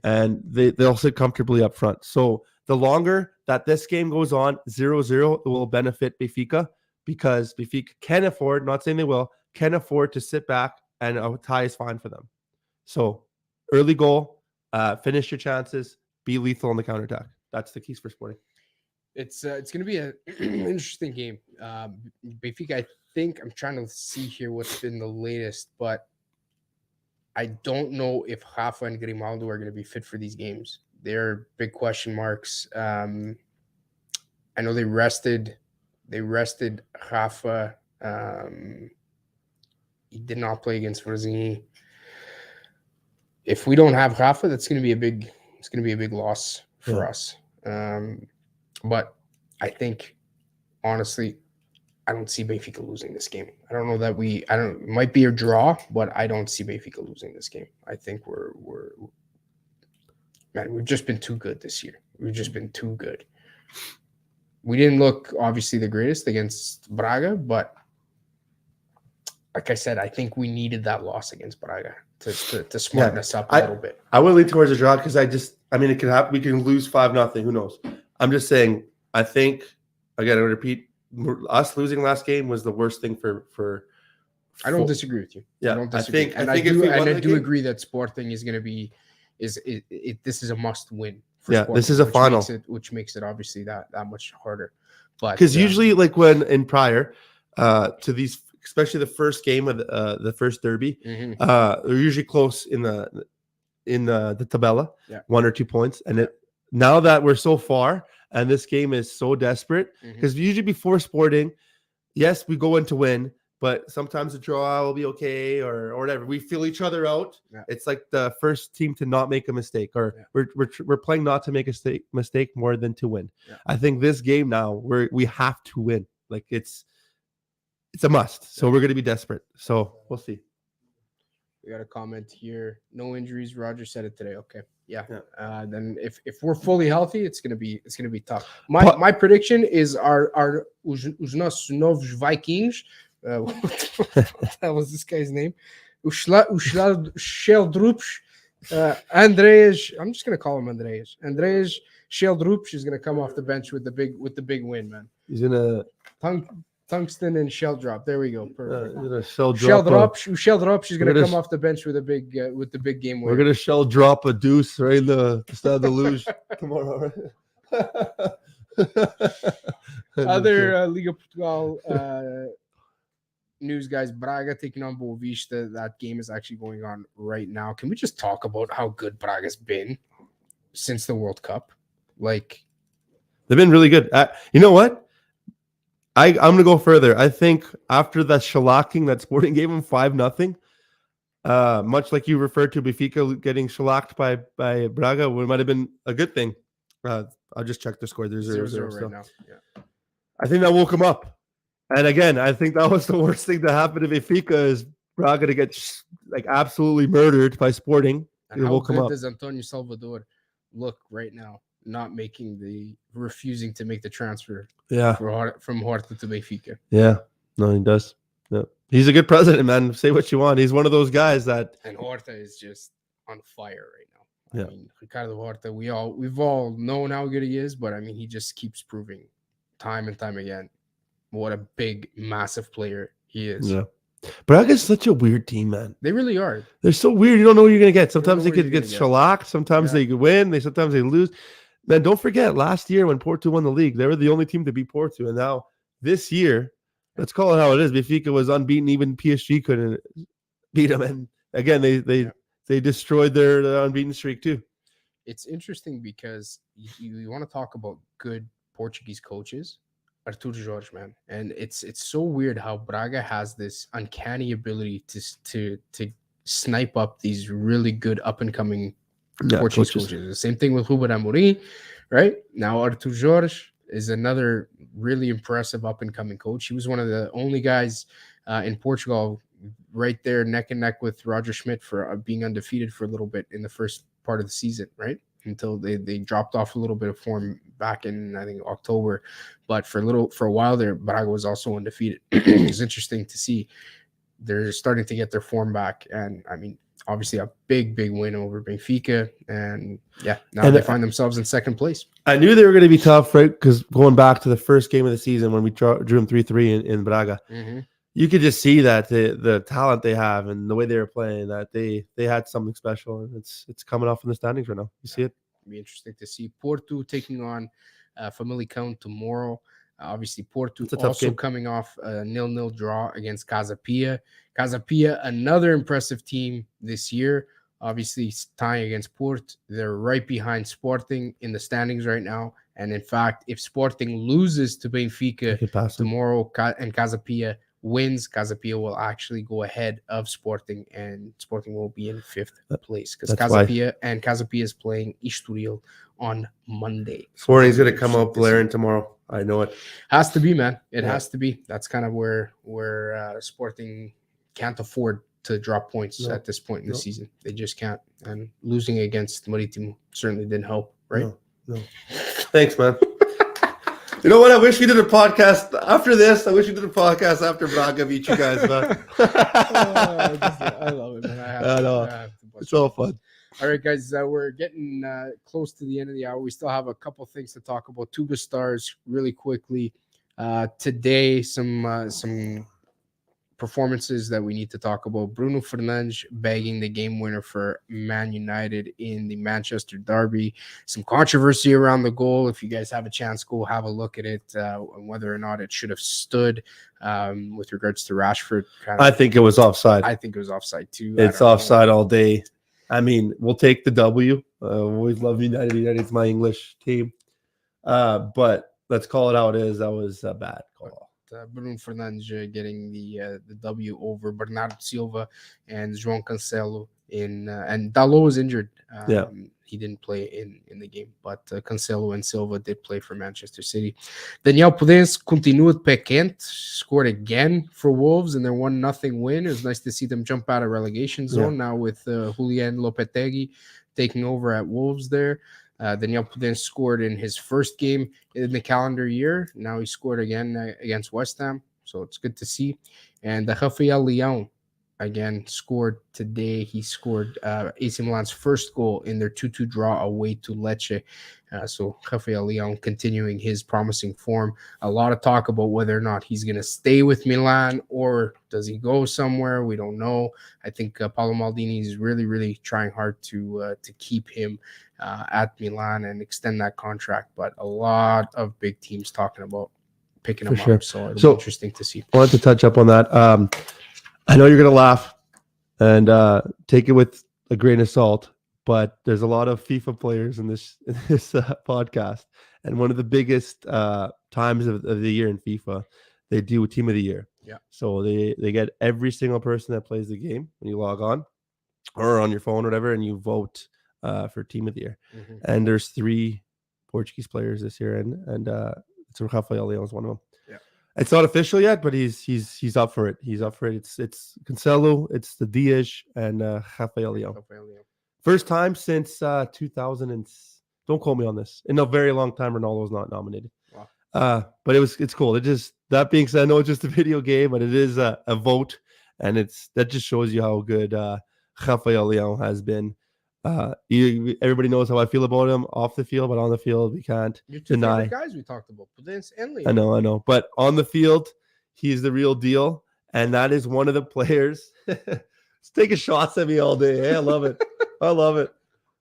and they'll sit comfortably up front. So the longer that this game goes on, 0-0, it will benefit Benfica, because Benfica can afford, not saying they will, can afford to sit back, and a tie is fine for them. So early goal, finish your chances, be lethal on the counterattack. That's the keys for Sporting.
It's going to be an interesting game. Benfica, I think, I'm trying to see here what's been the latest, but I don't know if Rafa and Grimaldo are going to be fit for these games. They're big question marks. I know they rested Rafa. He did not play against Frosinone. If we don't have Rafa, it's going to be a big loss for us. But I think, honestly, I don't see Benfica losing this game. I don't know that it might be a draw, but I don't see Benfica losing this game. I think we've just been too good this year. We've just been too good. We didn't look, obviously, the greatest against Braga, but like I said, I think we needed that loss against Braga to smarten us up a little bit.
I would lean towards a draw because it can happen. We can lose 5-0. Who knows? I'm just saying. I think again. I repeat. Us losing last game was the worst thing for.
I don't disagree with you.
Yeah,
I don't disagree. I do agree that Sporting is going to be this is a must win.
Sporting, this is a final,
which makes it obviously that much harder. But
because usually, like when in prior to these, especially the first game of the first derby, they're usually close in the tabella, 1 or 2 points, and now that we're so far. And this game is so desperate because usually before Sporting, yes, we go in to win, but sometimes the draw will be okay or whatever. We feel each other out. Yeah. It's like the first team to not make a mistake, or we're playing not to make a mistake more than to win. Yeah. I think this game now we have to win. Like it's a must. So we're going to be desperate. So we'll see.
We got a comment here. No injuries. Roger said it today. Okay. Yeah. Then if we're fully healthy, it's gonna be tough. My prediction is our os nossos novos Vikings. What the hell was this guy's name? Sheldrups. Andreas. I'm just gonna call him Andreas. Andreas Sheldrups is gonna come off the bench with the big win, man.
He's gonna
Tungsten and shell drop. There we go. Perfect.
Shell drop.
She's gonna come off the bench with the big game win.
We're gonna shell drop a deuce right in the Stade de Luge tomorrow.
Other Liga Portugal news, guys. Braga taking on Boa Vista. That game is actually going on right now. Can we just talk about how good Braga's been since the World Cup? Like,
they've been really good. You know what? I'm going to go further. I think after that shellacking that Sporting gave him 5-0, much like you referred to Benfica getting shellacked by Braga, it might have been a good thing. I'll just check the score. There's 0-0 right now. Yeah. I think that woke him up. And again, I think that was the worst thing to happen to Benfica is Braga to get absolutely murdered by Sporting.
And how good does Antonio Salvador look right now? Not refusing to make the transfer.
Yeah,
from Horta to Benfica.
Yeah, no, he does. Yeah, he's a good president, man. Say what you want. He's one of those guys that.
And Horta is just on fire right now.
Yeah.
I mean, Ricardo Horta. We've all known how good he is, but I mean, he just keeps proving time and time again what a big, massive player he is.
Yeah. Braga's such a weird team, man.
They really are.
They're so weird. You don't know what you're gonna get. Sometimes they could get shellacked. Sometimes they could win. Sometimes they lose. Man, don't forget last year when Porto won the league, they were the only team to beat Porto. And now this year, let's call it how it is. Benfica was unbeaten. Even PSG couldn't beat them. And again, they destroyed their unbeaten streak too.
It's interesting because you want to talk about good Portuguese coaches, Artur Jorge, man. And it's so weird how Braga has this uncanny ability to snipe up these really good up and coming Portuguese coaches. The same thing with Ruben Amorim, right? Now Artur Jorge is another really impressive up and coming coach. He was one of the only guys in Portugal right there neck and neck with Roger Schmidt for being undefeated for a little bit in the first part of the season, right? Until they dropped off a little bit of form back in, I think, October. But for a while there, Braga was also undefeated. It's interesting to see they're starting to get their form back. And I mean, obviously a big win over Benfica. And now they find themselves in second place.
I knew they were going to be tough, right? Because going back to the first game of the season when we drew them 3-3 in Braga, you could just see that the talent they have and the way they were playing, that they had something special. And it's coming off in the standings right now. You see it?
It'll be interesting to see Porto taking on Famalicão tomorrow. Obviously, Porto also coming off a 0-0 draw against Casa Pia. Casa Pia, another impressive team this year. Obviously, tying against Porto. They're right behind Sporting in the standings right now. And in fact, if Sporting loses to Benfica tomorrow and Casa Pia wins, Casa Pia will actually go ahead of Sporting, and Sporting will be in fifth place because Casa Pia is playing Estoril on Monday.
Sporting's going to come out blaring tomorrow. I know it.
Has to be, man. It has to be. That's kind of where Sporting can't afford to drop points at this point in the season. They just can't. And losing against Marítimo certainly didn't help, right?
No. Thanks, man. You know what? I wish we did a podcast after this. I wish we did a podcast after Braga beat you guys, man.
I love it, man.
I know.
I have to bust
It's all
your balls.
fun.
All right, guys, we're getting close to the end of the hour. We still have a couple things to talk about. Tuga Stars, really quickly. Today, some performances that we need to talk about. Bruno Fernandes bagging the game winner for Man United in the Manchester Derby. Some controversy around the goal. If you guys have a chance, go have a look at it, whether or not it should have stood with regards to Rashford.
I think it was offside.
I think it was offside too.
It's offside all day. I mean, we'll take the W. Always love United. United's my English team. But let's call it how it is. That was a bad call.
Bruno Fernandes getting the W over Bernardo Silva and João Cancelo and Dalot was injured. He didn't play in the game, but Cancelo and Silva did play for Manchester City. Daniel Podence continua de pé quente, scored again for Wolves in their 1-0 win. It was nice to see them jump out of relegation zone now with Julian Lopetegui taking over at Wolves there. Daniel Podence scored in his first game in the calendar year. Now he scored again against West Ham, so it's good to see. And Rafael Leão again scored today. He scored AC Milan's first goal in their 2-2 draw away to Lecce. So Rafael Leão continuing his promising form. A lot of talk about whether or not he's going to stay with Milan or does he go somewhere. We don't know. I think Paolo Maldini is really, really trying hard to keep him at Milan and extend that contract. But a lot of big teams talking about picking him up. So it'll be interesting to see.
I wanted to touch up on that. I know you're going to laugh and take it with a grain of salt, but there's a lot of FIFA players in this podcast. And one of the biggest times of the year in FIFA, they do a team of the year.
Yeah.
So they get every single person that plays the game when you log on or on your phone or whatever, and you vote for team of the year.
Mm-hmm.
And there's 3 Portuguese players this year, and Rafael Leão is one of them.
Yeah.
It's not official yet, but he's up for it. He's up for it. It's Cancelo, it's the Diaz, and Rafael Leão. First time since 2000 and don't quote me on this. In a very long time, Ronaldo was not nominated.
Wow.
But it's cool. It just, that being said, I know it's just a video game, but it is a vote, and that just shows you how good Rafael Leão has been. Everybody knows how I feel about him off the field, but on the field we can't deny.
Guys we talked about, Podence and Leão.
I know, but on the field he's the real deal, and that is one of the players. It's taking shots at me all day. Hey, I love it. I love it.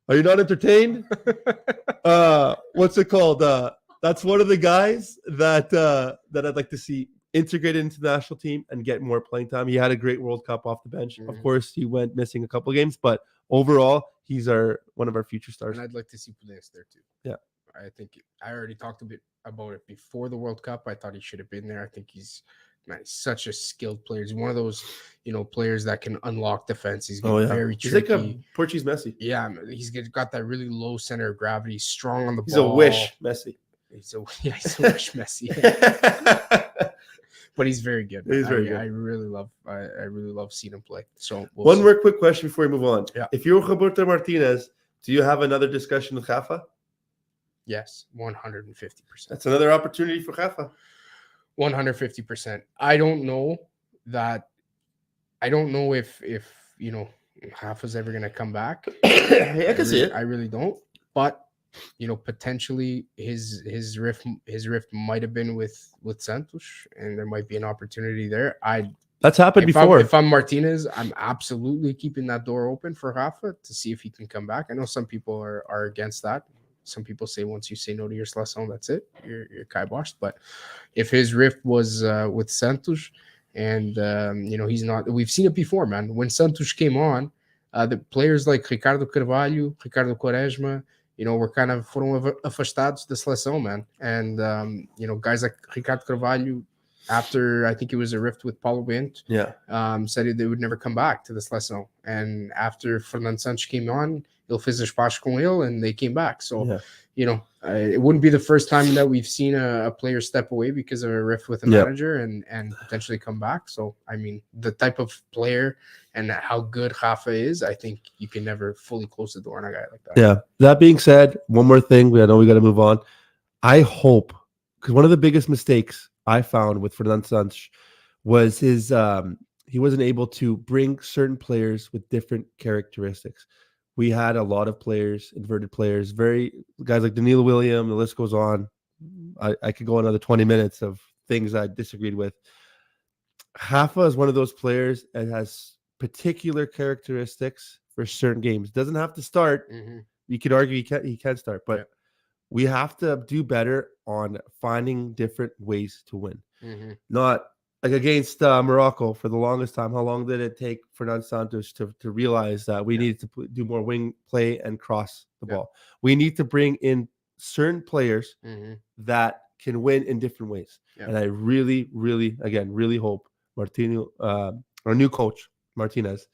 Are you not entertained? What's it called? That's one of the guys that I'd like to see integrated into the national team and get more playing time. He had a great World Cup off the bench.
Mm-hmm.
Of course, he went missing a couple of games, but overall, he's one of our future stars.
And I'd like to see Podence there too.
Yeah.
I think I already talked a bit about it before the World Cup. I thought he should have been there. I think he's such a skilled player. He's one of those, players that can unlock defense. He's very tricky.
He's like a Portuguese Messi.
Yeah, he's got that really low center of gravity. He's strong on the
he's
ball.
A wish Messi.
He's a wish Messi. But he's very good.
He's very good.
I really love seeing him play. So
one more quick question before we move on.
Yeah.
If you're Roberto Martinez, do you have another discussion with Rafa?
Yes, 150%.
That's another opportunity for Rafa.
150%. I don't know if Rafa's ever gonna come back.
I can see it.
I really don't. But potentially his rift might have been with Santos, and there might be an opportunity there.
That's happened before.
If I'm Martinez, I'm absolutely keeping that door open for Rafa to see if he can come back. I know some people are against that. Some people say once you say no to your seleção, that's it. You're kiboshed. But if his rift was with Santos, and he's not, we've seen it before, man. When Santos came on, the players like Ricardo Carvalho, Ricardo Quaresma, were kind of foram afastados da seleção, man. And guys like Ricardo Carvalho, after I think it was a rift with Paulo Bento, said they would never come back to the seleção. And after Fernando Santos came on, ele fez as pazes com ele, and they came back. So, it wouldn't be the first time that we've seen a player step away because of a rift with a manager and potentially come back. So, I mean, the type of player and how good Rafa is, I think you can never fully close the door on a guy like that.
Yeah. That being said, one more thing. I know we got to move on. I hope because one of the biggest mistakes I found with Fernando Santos was his he wasn't able to bring certain players with different characteristics. We had a lot of players, inverted players, very guys like Danilo William. The list goes on. I could go another 20 minutes of things I disagreed with. Rafa is one of those players that has particular characteristics for certain games. Doesn't have to start. You could argue he can start, but we have to do better on finding different ways to win. Not like against Morocco for the longest time. How long did it take Fernando Santos to realize that we needed to do more wing play and cross the ball? We need to bring in certain players that can win in different ways. And I really, really, again, really hope Martino, our new coach, Martinez,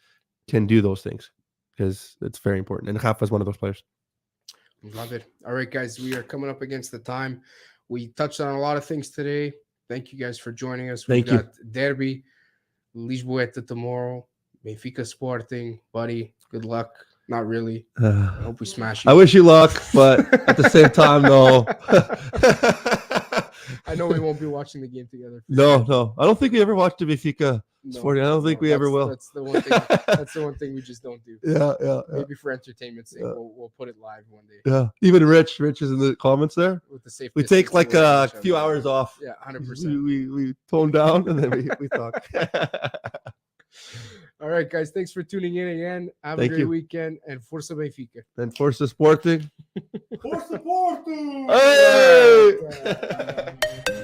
can do those things because it's very important. And Rafa is one of those players.
Love it. All right, guys, we are coming up against the time. We touched on a lot of things today. Thank you guys for joining us. We've got DERBY LISBOA tomorrow. Benfica Sporting, buddy. Good luck. Not really. I hope we smash you.
I wish you luck, but at the same time, no.
I know we won't be watching the game together.
No. I don't think we ever watched the Benfica Sporting. I don't think we ever will.
That's the one thing. That's the one thing we just don't do.
Yeah.
Maybe for entertainment's sake, we'll put it live one day.
Yeah. Even Rich is in the comments there.
With the safe
we take like a few hours off.
Yeah, 100%.
We tone down and then we talk.
All right, guys. Thanks for tuning in again. Have a great weekend and Força Benfica.
And Força Sporting.
Força Porto!
Hey!